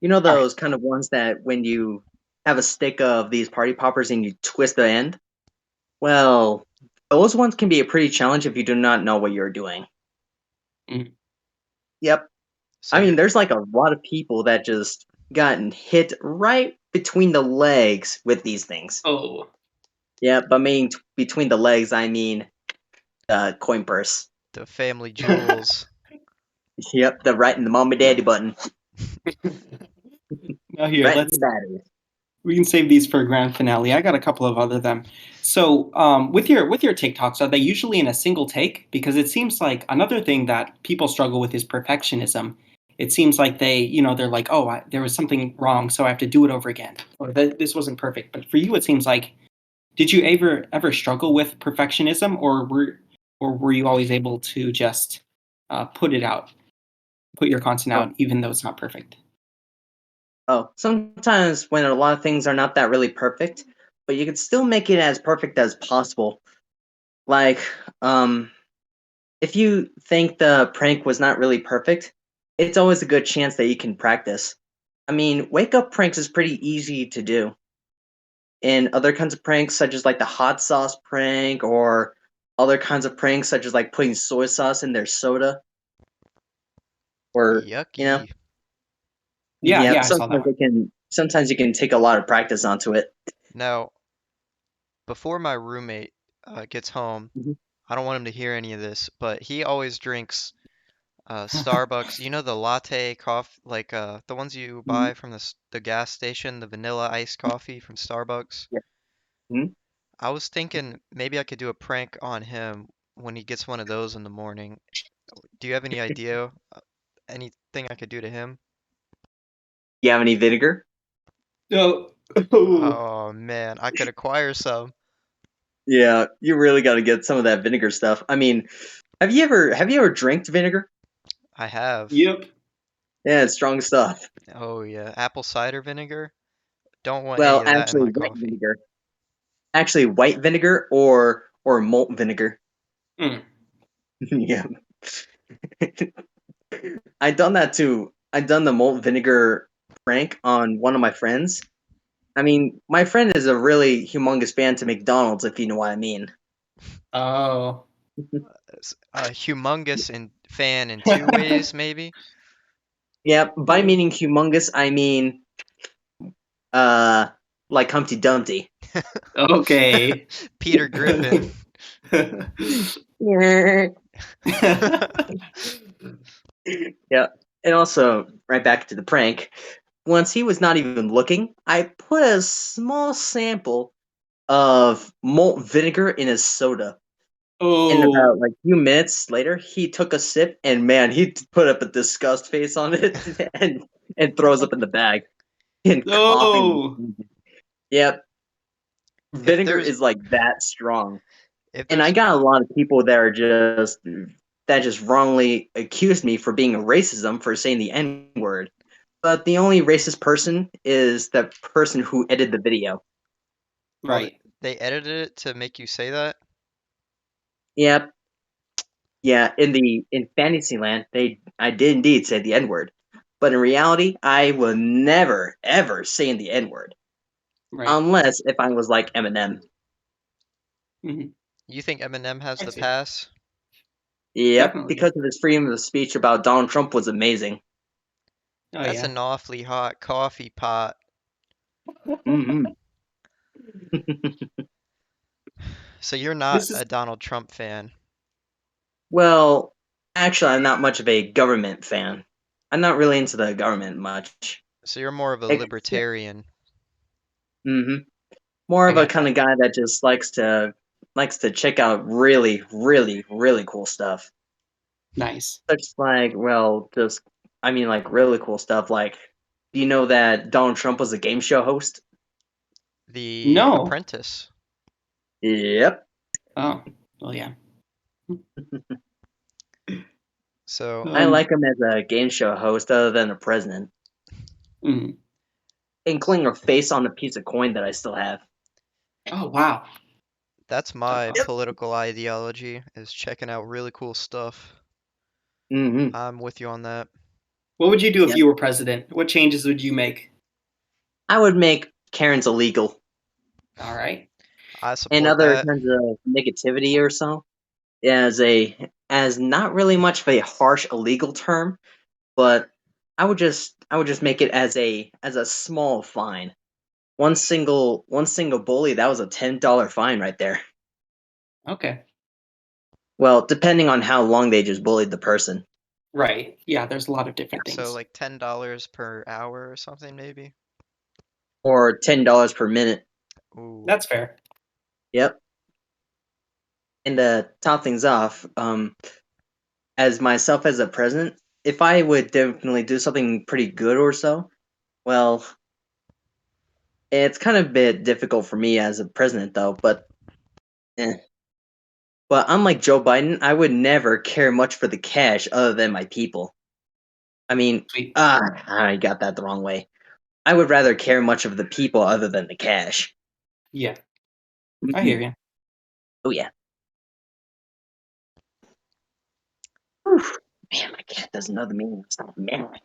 You know All right. those kind of ones that when you have a stick of these party poppers and you twist the end? Well, those ones can be a pretty challenge if you do not know what you're doing. Mm. Yep. So I mean, you're there's like a lot of people that just gotten hit right between the legs with these things. Oh, Yeah, but between the legs, I mean coin purse. the family jewels. Yep, the right in the mom and daddy button. now here, Right in let's the battery. we can save these for a grand finale. I got a couple of other them. So, with your TikToks, are they usually in a single take? Because it seems like another thing that people struggle with is perfectionism. It seems like they're like, oh, there was something wrong, so I have to do it over again, or this wasn't perfect. But for you, it seems like, did you ever struggle with perfectionism, or were you always able to just put it out, put your content Oh, out, even though it's not perfect? sometimes when a lot of things are not that really perfect, but you can still make it as perfect as possible. Like, um, if you think the prank was not really perfect, it's always a good chance that you can practice. I mean, wake up pranks is pretty easy to do. And other kinds of pranks, such as like the hot sauce prank, or other kinds of pranks, such as like putting soy sauce in their soda, or Yucky. Yeah, yeah, yeah, I saw that one. sometimes you can take a lot of practice onto it. Now, before my roommate gets home, Mhm. I don't want him to hear any of this, but he always drinks Starbucks. You know the latte coffee, like the ones you Mhm. buy from the gas station, the vanilla iced coffee from Starbucks. Yeah. Mhm. I was thinking maybe I could do a prank on him when he gets one of those in the morning. Do you have any idea? Anything I could do to him? You have any vinegar? No. Oh. Oh man, I could acquire some. Yeah, you really got to get some of that vinegar stuff. I mean, have you ever drank vinegar? I have. Yep. Yeah, it's strong stuff. Oh yeah, apple cider vinegar? Don't want any Well, of that in my coffee. actually white vinegar or malt vinegar. Mm. Yeah, I done that too. I done the malt vinegar prank on one of my friends. I mean, my friend is a really humongous fan to McDonald's, if you know what I mean. Oh. A humongous fan in two ways, maybe. Yeah, by meaning humongous, I mean uh like Humpty Dumpty. Okay. Peter Griffin. Yeah. Yeah. And also, right back to the prank. Once he was not even looking, I put a small sample of malt vinegar in his soda. And Oh, about like a few minutes later, he took a sip, and man, he put up a disgust face on it, and throws up in the bag and coughing. oh, Yep, If vinegar there's is like that strong. if And I there's got a lot of people that are just wrongly accused me for being a racism for saying the N word. But the only racist person is the person who edited the video. oh right, they edited it to make you say that? Yep. Yeah, in Fantasyland, I did indeed say the N word. But in reality, I will never ever say the N word. right. Unless if I was like Eminem. Hmm. You think Eminem has I the see. pass? Yep, Definitely. because of his freedom of speech about Donald Trump was amazing. Oh That's yeah. an awfully hot coffee pot. Hmm. So you're not This is a Donald Trump fan. Well, actually, I'm not much of a government fan. I'm not really into the government much. So you're more of a Except, libertarian. hmm More I of a got kind that. of guy that just likes to check out really, really, really cool stuff. Nice. Such like, well, just I mean, like really cool stuff. Like, do you know that Donald Trump was a game show host? The No. Apprentice. Yep. Oh, well, yeah. So I Um. like him as a game show host, other than a president, Mm. including a face on a piece of coin that I still have. Oh, wow. that's my Uh, Yep. political ideology is checking out really cool stuff. Hmm. I'm with you on that. what would you do if Yep. you were president? What changes would you make? I would make Karens illegal All right. I and support other that. kinds of negativity or so as not really much of a harsh illegal term, but I would just make it as a small fine. One single bully, that was a $10 fine right there. Okay. Well, depending on how long they just bullied the person, Right. Yeah, there's a lot of different So things. like $10 per hour or something maybe. or $10 per minute. Ooh. That's fair. Yep. And to top things off, as myself as a president, if I would definitely do something pretty good or so, well, it's kind of a bit difficult for me as a president though. Eh. But unlike Joe Biden, I would never care much for the cash other than my people. I mean, Sweet. I got that the wrong way. I would rather care much of the people other than the cash. Yeah, I Mhm. hear you. Oh yeah. Whew. Man, my cat does another meeting. Stop meowing.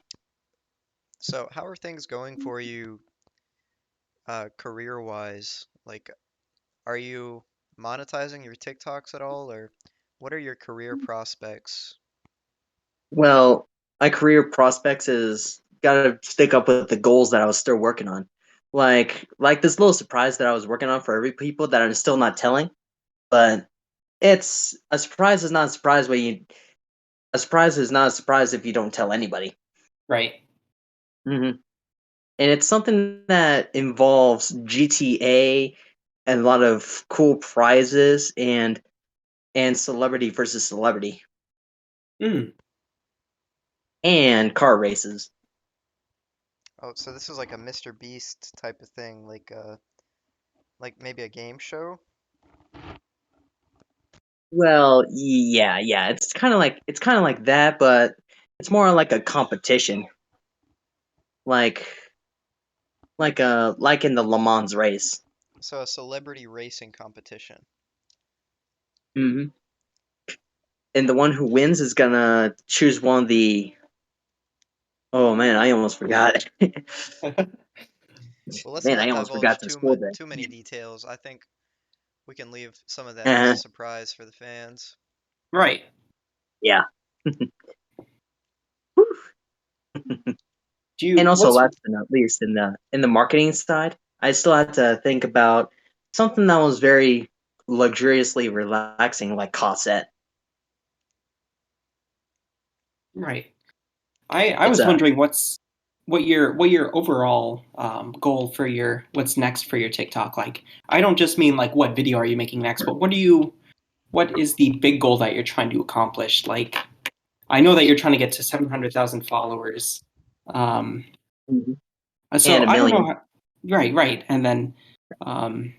So how are things going for you career-wise? Like are you monetizing your TikToks at all or what are your career prospects? Well, my career prospects is gotta stick up with the goals that I was still working on. Like this little surprise that I was working on for every people that I'm still not telling, but it's a surprise is not a surprise when you a surprise is not a surprise if you don't tell anybody. Right. Hmm. And it's something that involves GTA and a lot of cool prizes and celebrity versus celebrity Mm. and car races. Oh, so this is like a Mr. Beast type of thing, like maybe a game show? Well, yeah. It's kind of like that, but it's more like a competition, like like in the Le Mans race. So a celebrity racing competition. Hmm. And the one who wins is gonna choose one of the. Oh man, I almost forgot. Well, let's Man, I not almost forgot divulge the school day. too many details. I think we can leave some of that as a Uh, surprise for the fans. Right. yeah. Do you? And also, What's last but not least, in the marketing side, I still had to think about something that was very luxuriously relaxing, like Cosette. right? I It's was a wondering what your overall goal for your what's next for your TikTok like. I don't just mean like what video are you making next, but what is the big goal that you're trying to accomplish? Like, I know that you're trying to get to 700,000 followers. Um, Mhm. so And a I don't know. million. Right. And then, um,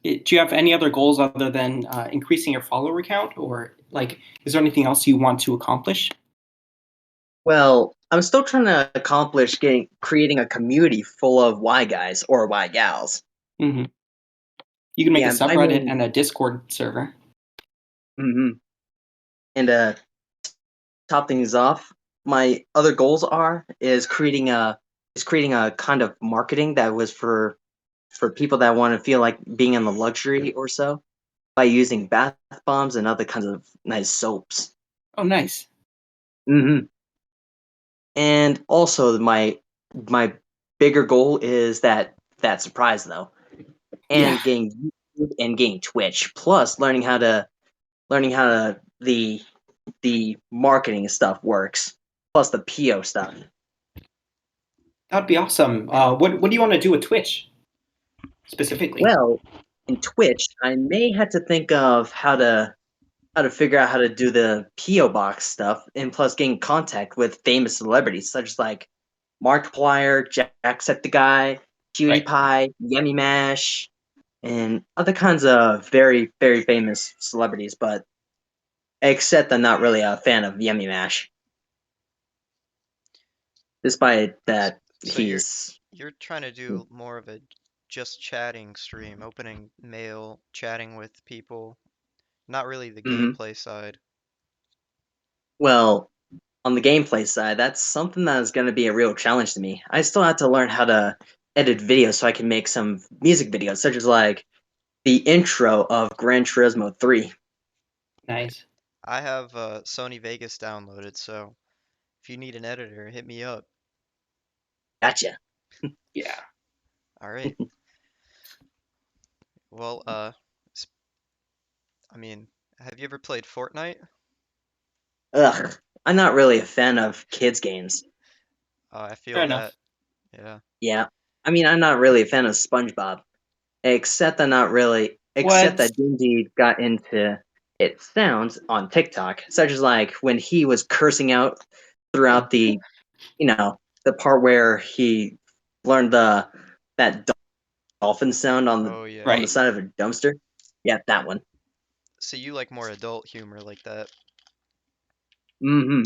do you have any other goals other than increasing your follower count, or like, is there anything else you want to accomplish? Well, I'm still trying to accomplish creating a community full of Y guys or Y gals. Hmm. You can make a Yeah, I subreddit mean, and a Discord server. mhm. And top things off, my other goals is creating a kind of marketing that was for people that want to feel like being in the luxury or so by using bath bombs and other kinds of nice soaps. Oh, nice. Hmm. And also my bigger goal is that surprise though, Yeah, and getting YouTube and getting Twitch, plus learning how to the marketing stuff works, plus the PO stuff. that'd be awesome. What do you want to do with Twitch specifically? Well, in Twitch, I may have to think of how to figure out how to do the PO box stuff, and plus gain contact with famous celebrities such as like Markiplier, Jacksepticeye, Right. PewDiePie, Yummy Mash, and other kinds of very famous celebrities. But except I'm not really a fan of Yummy Mash, despite that So you're he's. you're trying to do more of a just chatting stream, opening mail, chatting with people, not really the Mhm. gameplay side. Well, on the gameplay side, that's something that is going to be a real challenge to me. I still have to learn how to edit videos so I can make some music videos, such as like the intro of Gran Turismo 3. Nice. I have Sony Vegas downloaded, so if you need an editor, hit me up. Gotcha. Yeah. All right. Well, s- I mean, have you ever played Fortnite? Ugh, I'm not really a fan of kids games. I Fair feel that. enough. Yeah. Yeah, I mean, I'm not really a fan of SpongeBob, except I'm not really, except What? that Dingy got into it sounds on TikTok, such as like when he was cursing out throughout you know, the part where he learned that dolphin sound Oh on yeah. the Right. side of a dumpster. Yeah, that one. So you like more adult humor like that? Hmm.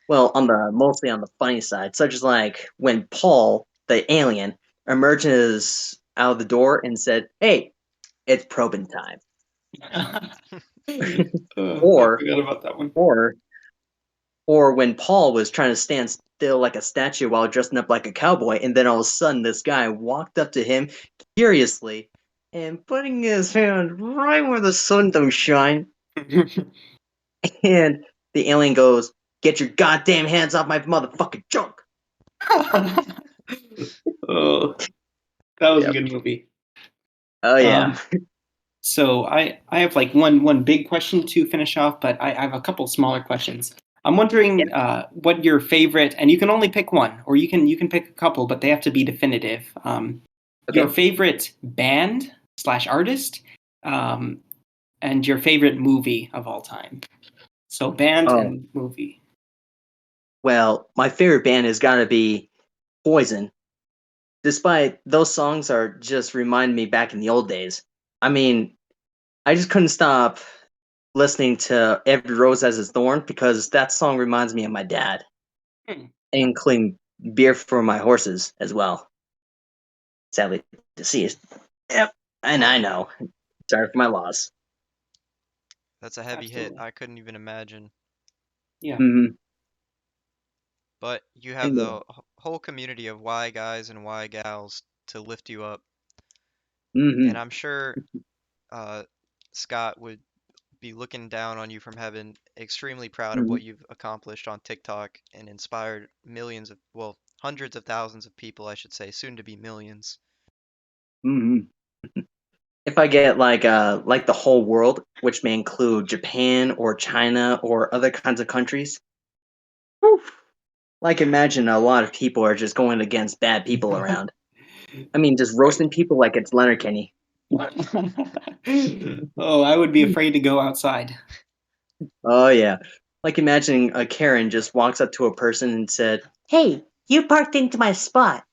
Well, on the mostly on the funny side, such as like when Paul, the alien, emerges out of the door and said, "Hey, it's probing time," I or forgot about that one. or or when Paul was trying to stand still like a statue while dressing up like a cowboy, and then all of a sudden this guy walked up to him curiously and putting his hand right where the sun don't shine, and the alien goes, "Get your goddamn hands off my motherfucking junk!" Oh, that was a Yep. good movie. Oh yeah. Um, so I have like one big question to finish off, but I have a couple smaller questions. I'm Yeah. wondering what your favorite, and you can only pick one, or you can pick a couple, but they have to be definitive. Your Okay. favorite band slash artist, um, and your favorite movie of all time. So band Oh and movie. well, my favorite band has got to be Poison. Despite those songs are just remind me back in the old days. I mean, I just couldn't stop listening to Every Rose Has Its Thorn because that song reminds me of my dad, Hmm. including Beer for My Horses as well. Sadly deceased. Yep, and I know. Sorry for my loss. That's a heavy hit. Absolutely. I couldn't even imagine. Yeah. Hmm. But you have And the whole community of Y guys and Y gals to lift you up. And hmm. I'm sure uh, Scott would be looking down on you from heaven, extremely proud of Hmm. what you've accomplished on TikTok and inspired millions of, well, hundreds of thousands of people, I should say, soon to be millions. Hmm. If I get like the whole world, which may include Japan or China or other kinds of countries, whew, like imagine a lot of people are just going against bad people around. I mean, just Right. roasting people like it's Leonard Kenny. Oh, I would be afraid to go outside. Oh yeah. Like imagining a Karen just walks up to a person and said, "Hey, you parked into my spot.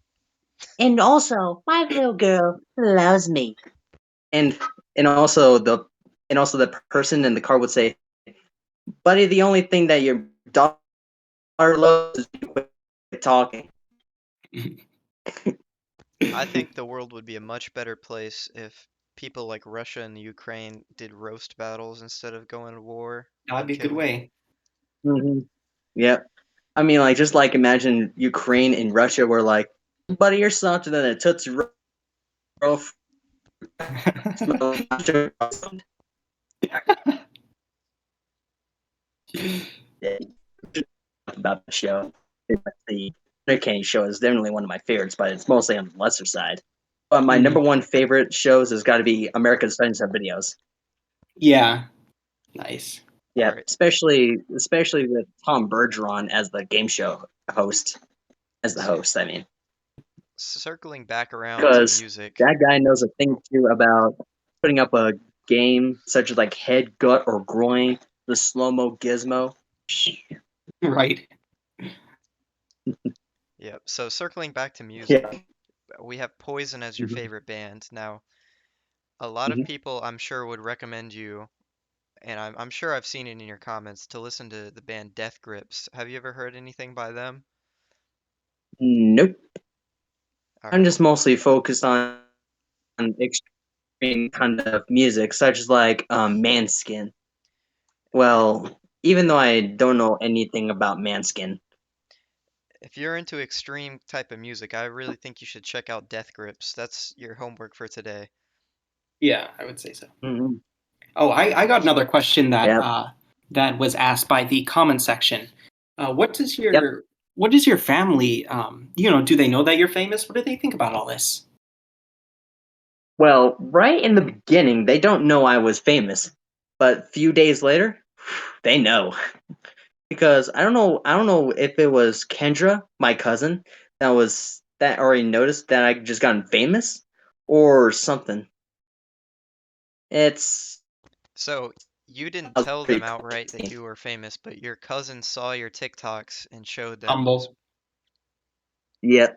And also, my little girl loves me." And and also the and also the person in the car would say, "Buddy, the only thing that your daughter loves is you quit talking." I think the world would be a much better place if people like Russia and the Ukraine did roast battles instead of going to war That'd and be a good killing. way. Hmm. Yep. I mean, like, just like imagine Ukraine and Russia were like, "Buddy, you're softer than a Tootsie Roll." Yeah, about the show. The Entertaining show is definitely one of my favorites, but it's mostly on the lesser side. But my Mm, number one favorite shows has got to be America's Funniest Home Videos. yeah, nice. Yeah, Alright, especially with Tom Bergeron as the game show host, as the so host. I mean, circling back around to because music, that guy knows a thing or two about putting up a game such as like head, gut, or groin, the slow mo gizmo. Right. yep. So circling back to music, Yeah. we have Poison as your Mhm. favorite band. Now, a lot of Mhm. people I'm sure would recommend you, and I'm sure I've seen it in your comments, to listen to the band Death Grips. Have you ever heard anything by them? Nope. All I'm right. just mostly focused on extreme kind of music, such as like Manskin. Well, even though I don't know anything about Manskin. If you're into extreme type of music, I really think you should check out Death Grips. That's your homework for today. Yeah, I would say so. Hmm. Oh, I got another question that Yep. that was asked by the comment section. What does Yep. your family do they know that you're famous? What do they think about all this? Well, right in the beginning, they don't know I was famous, but few days later, they know because I don't know if it was Kendra, my cousin, that already noticed that I just gotten famous or something. It's So, you didn't I was tell them pretty outright that funny. you were famous, but your cousin saw your TikToks and showed that it was. Humble. Yeah,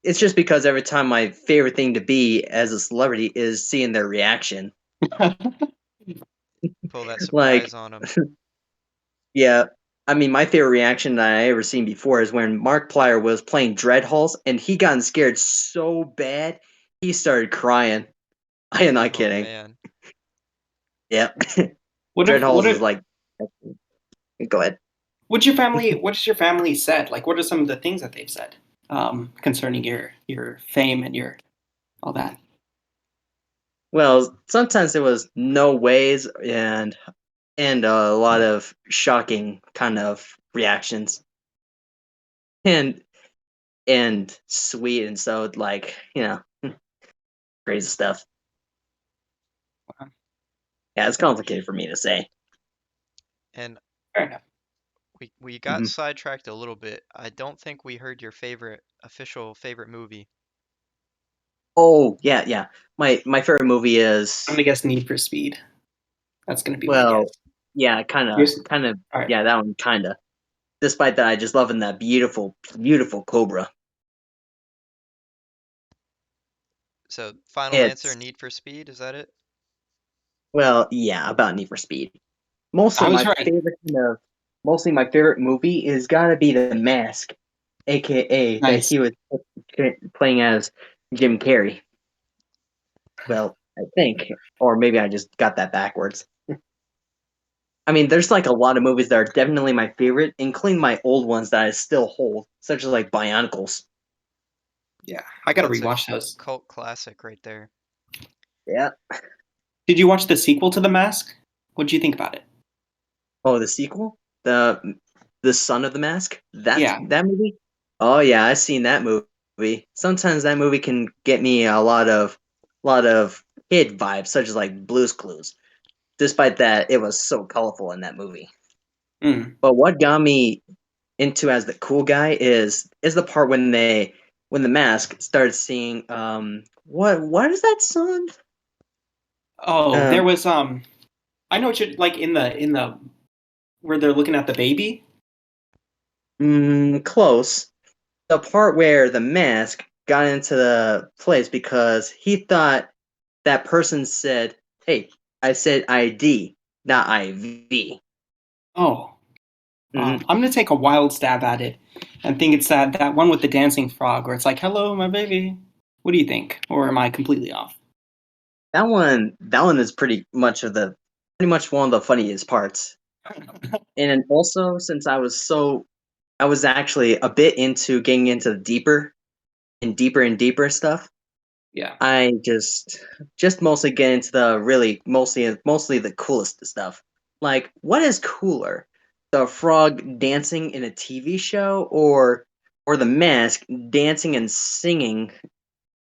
it's just because every time my favorite thing to be as a celebrity is seeing their reaction. Pull that Like, surprise on them. yeah, I mean, my favorite reaction that I ever seen before is when Mark Plyer was playing Dread Halls and he got scared so bad he started crying. I am not Oh kidding. man. Yep. what Dread if what Halls is if like, go ahead. what has your family said? Like, what are some of the things that they've said concerning your fame and your all that? Well, sometimes it was no ways and a lot of shocking kind of reactions and sweet and so like crazy stuff. Yeah, it's complicated for me to say. And Fair enough. we got Mhm. sidetracked a little bit. I don't think we heard your official favorite movie. Oh yeah, yeah. My favorite movie I'm is gonna guess Need for Speed. That's gonna be my well, guess. yeah, Yours? kind of, All right. yeah, that one kind of. Despite that, I just loving that beautiful Cobra. So, final answer, It's Need for Speed, is that it? well, yeah, about Need for Speed. I Mostly was my right. favorite mostly my favorite movie is gotta be The Mask, aka that Nice. he was playing as Jim Carrey. Well, I think, or maybe I just got that backwards. I mean, there's like a lot of movies that are definitely my favorite, including my old ones that I still hold, such as like Bionicles. Yeah, I gotta That's a rewatch those. cult classic right there. Yeah. Did you watch the sequel to The Mask? What did you think about it? Oh, the sequel, the Son of the Mask. Yeah, That movie. Oh yeah, I've seen that movie. Sometimes that movie can get me a lot of kid vibes, such as like Blue's Clues. Despite that, it was so colorful in that movie. mm. But what got me into as the cool guy is the part when the mask starts singing what is that song? Oh, there Um, was I know what you like in the where they're looking at the baby. Close. The part where the mask got into the place because he thought that person said, "Hey, I said ID, not IV." Oh, Hmm. I'm gonna take a wild stab at it and think it's that one with the dancing frog where it's like, "Hello, my baby." What do you think? Or am I completely off? That one is pretty much one of the funniest parts. And then also, since I was actually a bit into getting into the deeper and deeper stuff. Yeah. I just mostly get into the really mostly the coolest stuff. Like, what is cooler, the frog dancing in a TV show, or the mask dancing and singing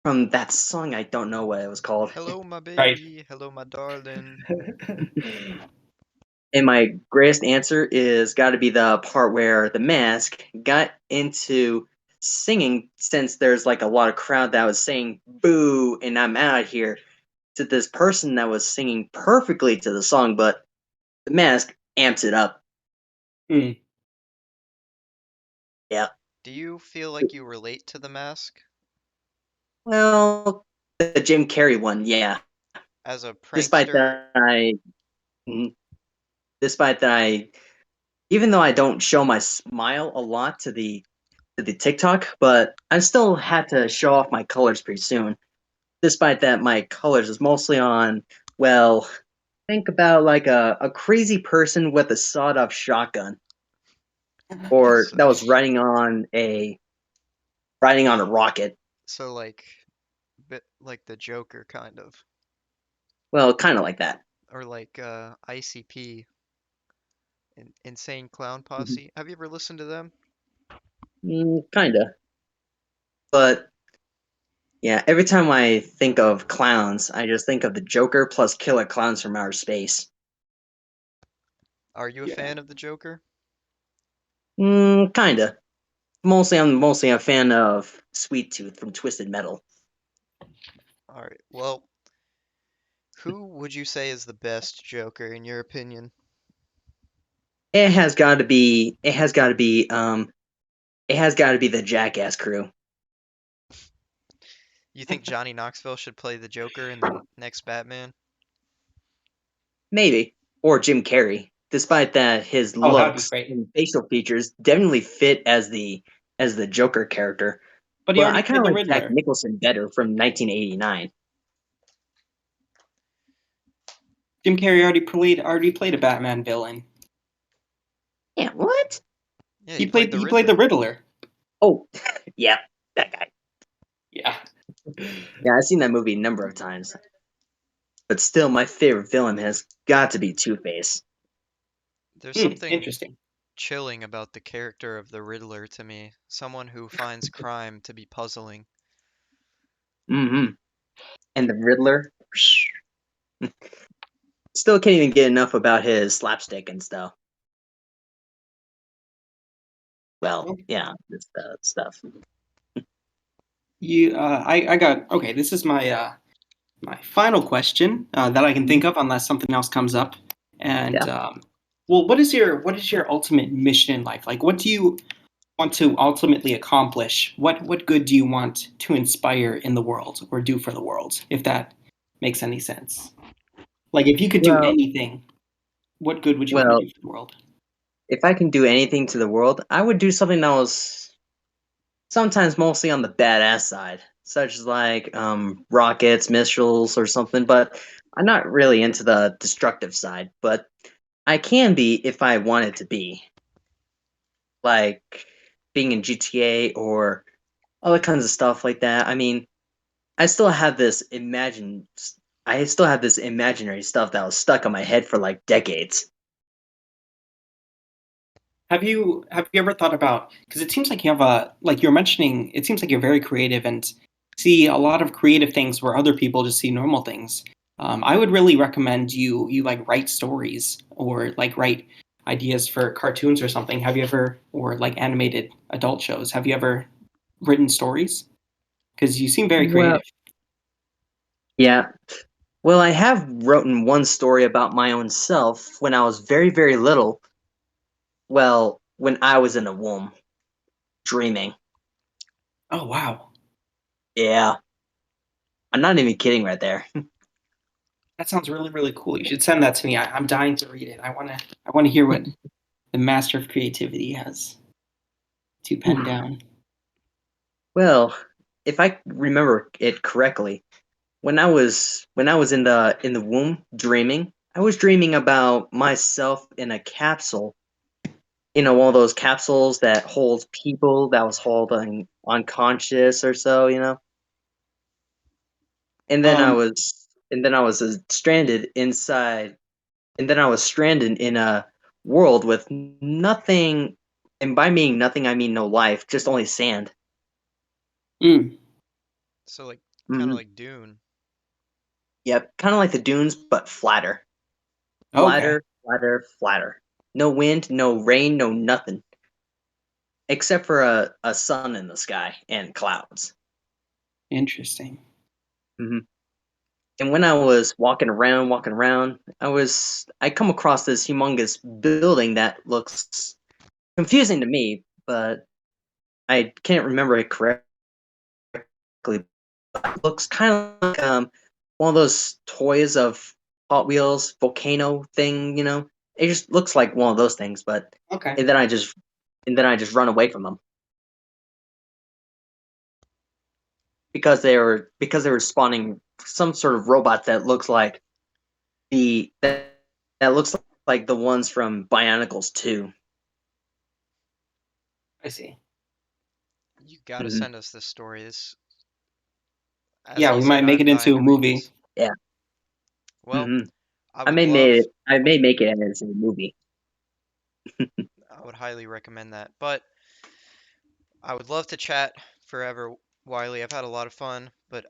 from that song? I don't know what it was called. Hello, my Right. baby. Hello, my darling. And my greatest answer is got to be the part where the mask got into singing, since there's like a lot of crowd that was saying "boo" and "I'm out of here" to this person that was singing perfectly to the song, but the mask amps it up. Hmm. Yeah. Do you feel like you relate to the mask Well, the Jim Carrey one, yeah. as a Despite prankster? that, mhm, despite that, even though I don't show my smile a lot to the TikTok, but I still had to show off my colors pretty soon. Despite that, my colors is mostly on, well, think about like a crazy person with a sawed-off shotgun, or So, that was riding on a rocket. so like, bit like the Joker, kind of, Well, kind of like that. or like ICP, Insane Clown Mhm. Posse. Have you ever listened to them? Kinda. But yeah, every time I think of clowns, I just think of the Joker plus killer clowns from outer space. Are you a Yeah. fan of the Joker? Kinda. I'm mostly a fan of Sweet Tooth from Twisted Metal. All right. Well, who would you say is the best Joker in your opinion? It has got to be. It has got to be. It has got to be the Jackass crew. You think Johnny Knoxville should play the Joker in the next Batman? Maybe. Or Jim Carrey. Despite that, his Oh, that would be looks great. and facial features definitely fit as the Joker character. But he But I already kind played of the like Jack Riddler. Nicholson better from 1989. Jim Carrey already played a Batman villain. Yeah, what? Yeah, he He played played the he played the Riddler. Riddler. Oh, yeah, that guy. Yeah. Yeah, I've seen that movie a number of times. But still, my favorite villain has got to be Two Face. There's something Interesting. chilling about the character of the Riddler to me. Someone who finds crime to be puzzling. Mm-hmm. And the Riddler, still can't even get enough about his slapstick and stuff. Well, Well, yeah, this stuff. I got okay. This is my final question that I can Mhm. think of, unless something else comes up. And Yeah. well, what is your ultimate mission in life? Like, what do you want to ultimately accomplish? What good do you want to inspire in the world or do for the world? If that makes any sense. Like, if you could do Well, anything, what good would you want to well, do for the world? if I can do anything to the world, I would do something that was sometimes mostly on the badass side, such as like rockets, missiles, or something. But I'm not really into the destructive side. But I can be if I wanted to be, like being in GTA or other kinds of stuff like that. I mean, I still have this imagine. I still have this imaginary stuff that was stuck in my head for like decades. Have you ever thought about, because it seems like you have a, like you're mentioning, it seems like you're very creative and see a lot of creative things where other people just see normal things. I would really recommend you like write stories or like write ideas for cartoons or something. Have you ever, or like animated adult shows? Have you ever written stories? Because you seem very Well, creative. yeah. Well, I have written one story about my own self when I was very, very little. Well, when I was in a womb, dreaming. Oh wow, Yeah, I'm not even kidding right there. that sounds really really cool. You should send that to me. I'm dying to read it. I want to hear what the master of creativity has to pen down. Well, if I remember it correctly, when I was in the womb dreaming, I was dreaming about myself in a capsule. One of those capsules that holds people that was holding unconscious or so. And then I Um, was and then I was stranded inside, and then I was stranded in a world with nothing, and by meaning nothing, I mean no life, just only sand. mm, So like kind of Hmm. like Dune. Yep, kind of like the dunes, but flatter. okay, Flatter, flatter, flatter. No wind, no rain, no nothing. Except for a sun in the sky and clouds. interesting. Hmm. And when I was walking around, I come across this humongous building that looks confusing to me, but I can't remember it correctly. It looks kind of like one of those toys of Hot Wheels volcano thing. It just looks like one of those things, but Okay. and then I just and then I just run away from them because they were spawning some sort of robot that looks like the that looks like the ones from Bionicles 2. I see. You gotta Hmm. send us this story. This, as Yeah, he we said, might make I'm it dying into to a read movie. this. Yeah. Well, Hmm. I I would may make love, it. I may make it as a movie. I would highly recommend that. But I would love to chat forever, Wiley. I've had a lot of fun, but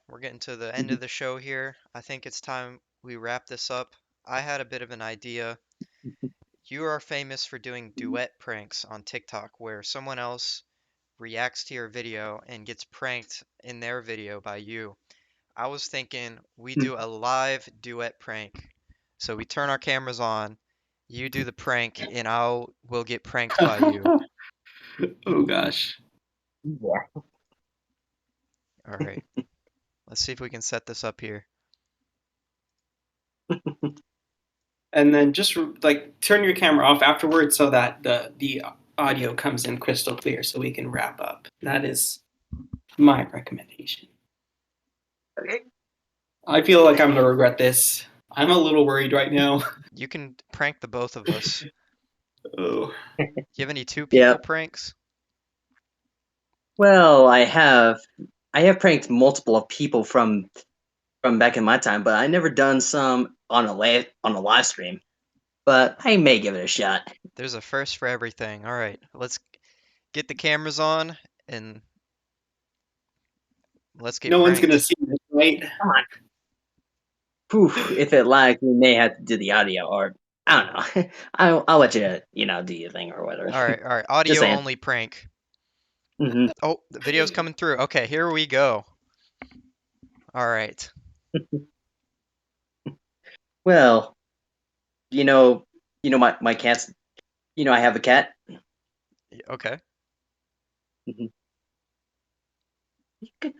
we're getting to the end of the show here. I think it's time we wrap this up. I had a bit of an idea. You are famous for doing duet pranks on TikTok where someone else reacts to your video and gets pranked in their video by you. I was thinking we do a live duet prank. So we turn our cameras on, you do the prank, and will get pranked by you. Oh gosh. Yeah. All right. Let's see if we can set this up here. And then just like turn your camera off afterwards so that the audio comes in crystal clear so we can wrap up. That is my recommendation. Okay. I feel like I'm gonna regret this. I'm a little worried right now. You can prank the both of us. Oh. You have any two Yeah. people pranks? Well, I have pranked multiple of people from back in my time, but I never done some on a live stream. But I may give it a shot. There's a first for everything. All right, let's get the cameras on and let's get No one's gonna pranked. see this, right? Come on. Poof. If it lags, we may have to do the audio, or I don't know. I'll let you do your thing or whatever. All right. Just Audio saying. only prank. Hmm. Oh, the video's coming through. Okay, here we go. All right. Well, you know, my cat's. I have a cat. Okay. Mhm. You can.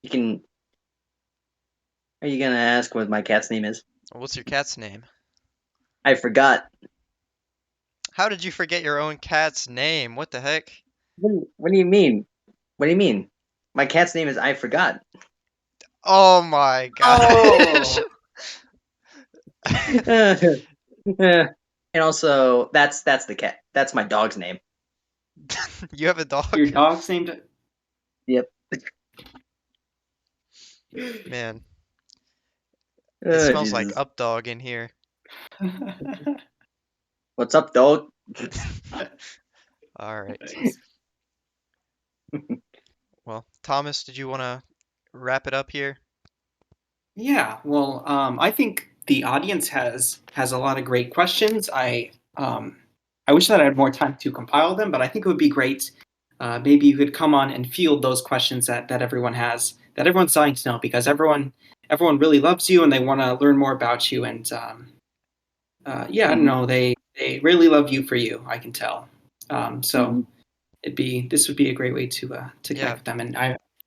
You can. Are you gonna ask what my cat's name is? What's your cat's name? I forgot. How did you forget your own cat's name? What the heck? What do you mean? What do you mean? My cat's name is I forgot. Oh my gosh. Oh. And also, that's the cat. That's my dog's name. You have a Your dog? dog's named. Yep. Man, it Oh smells like Jesus. up dog in here. What's up, dog? All right. Nice. Well, Thomas, did you want to wrap it up here? Yeah, well, I think the audience has a lot of great questions. I wish that I had more time to compile them, but I think it would be great. Maybe you could come on and field those questions that everyone has, that everyone's dying to know, because everyone everyone really loves you and they want to learn more about you. And yeah, I don't know, they really love you for you. I can tell. So this would be a great way to Yeah. connect with them. And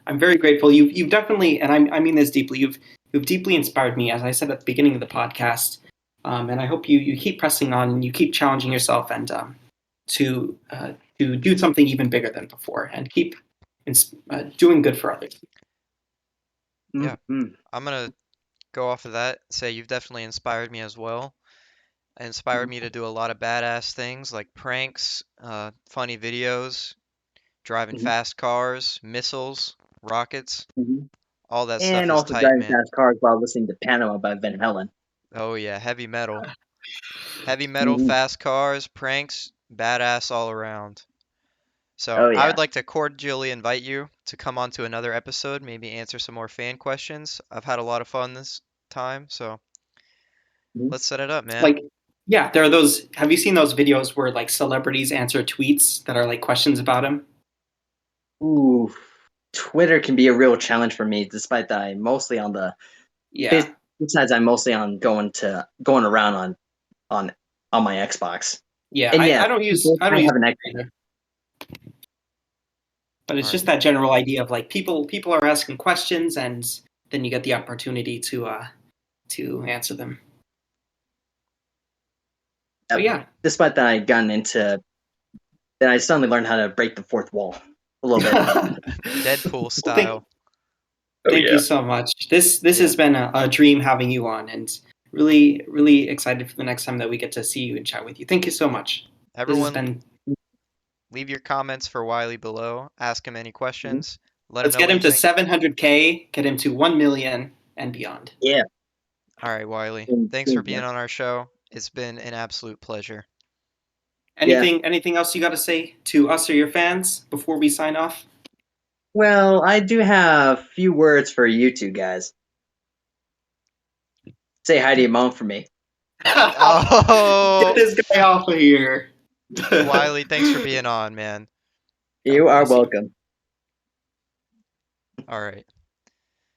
I'm very grateful. You've definitely, and I mean this deeply. You've deeply inspired me, as I said at the beginning of the podcast. And I hope you keep pressing on and you keep challenging yourself and to do something even bigger than before and keep doing good for others. Yeah. I'm gonna go off of that, say you've definitely inspired me as well. Inspired me to do a lot of badass things like pranks, funny videos, driving fast cars, missiles, rockets, all that stuff And is also tight, driving man. fast cars while listening to Panama by Van Halen. Oh yeah, heavy metal. Heavy metal, fast cars, pranks, badass all around. So Oh I yeah. would like to cordially invite you to come on to another episode, maybe answer some more fan questions. I've had a lot of fun this time, so let's set it up, man. Like, yeah, there are those. Have you seen those videos where like celebrities answer tweets that are like questions about him? Ooh, Twitter can be a real challenge for me, despite that I'm mostly on the. Yeah, Besides, I'm mostly on going around on my Xbox. yeah. And yeah, I don't use I have an Xbox. either. But it's All just right. that general idea of like people are asking questions, and then you get the opportunity to answer them. So yeah, Despite that, I gotten into. Then I suddenly learned how to break the fourth wall a little bit. Deadpool style. Thank you so much. This has been a dream having you on, and really excited for the next time that we get to see you and chat with you. Thank you so much. Everyone, This has been. leave your comments for Wiley below. Ask him any questions. Let him Let's know get what him you to think. 700K. Get him to 1 million and beyond. Yeah. All right, Wiley. Thanks for being on our show. It's been an absolute pleasure. Anything else you got to say to us or your fans before we sign off? Well, I do have a few words for you two guys. Say hi to your mom for me. Oh, Get this guy off of here. Wiley, thanks for being on, man. You are welcome. All right.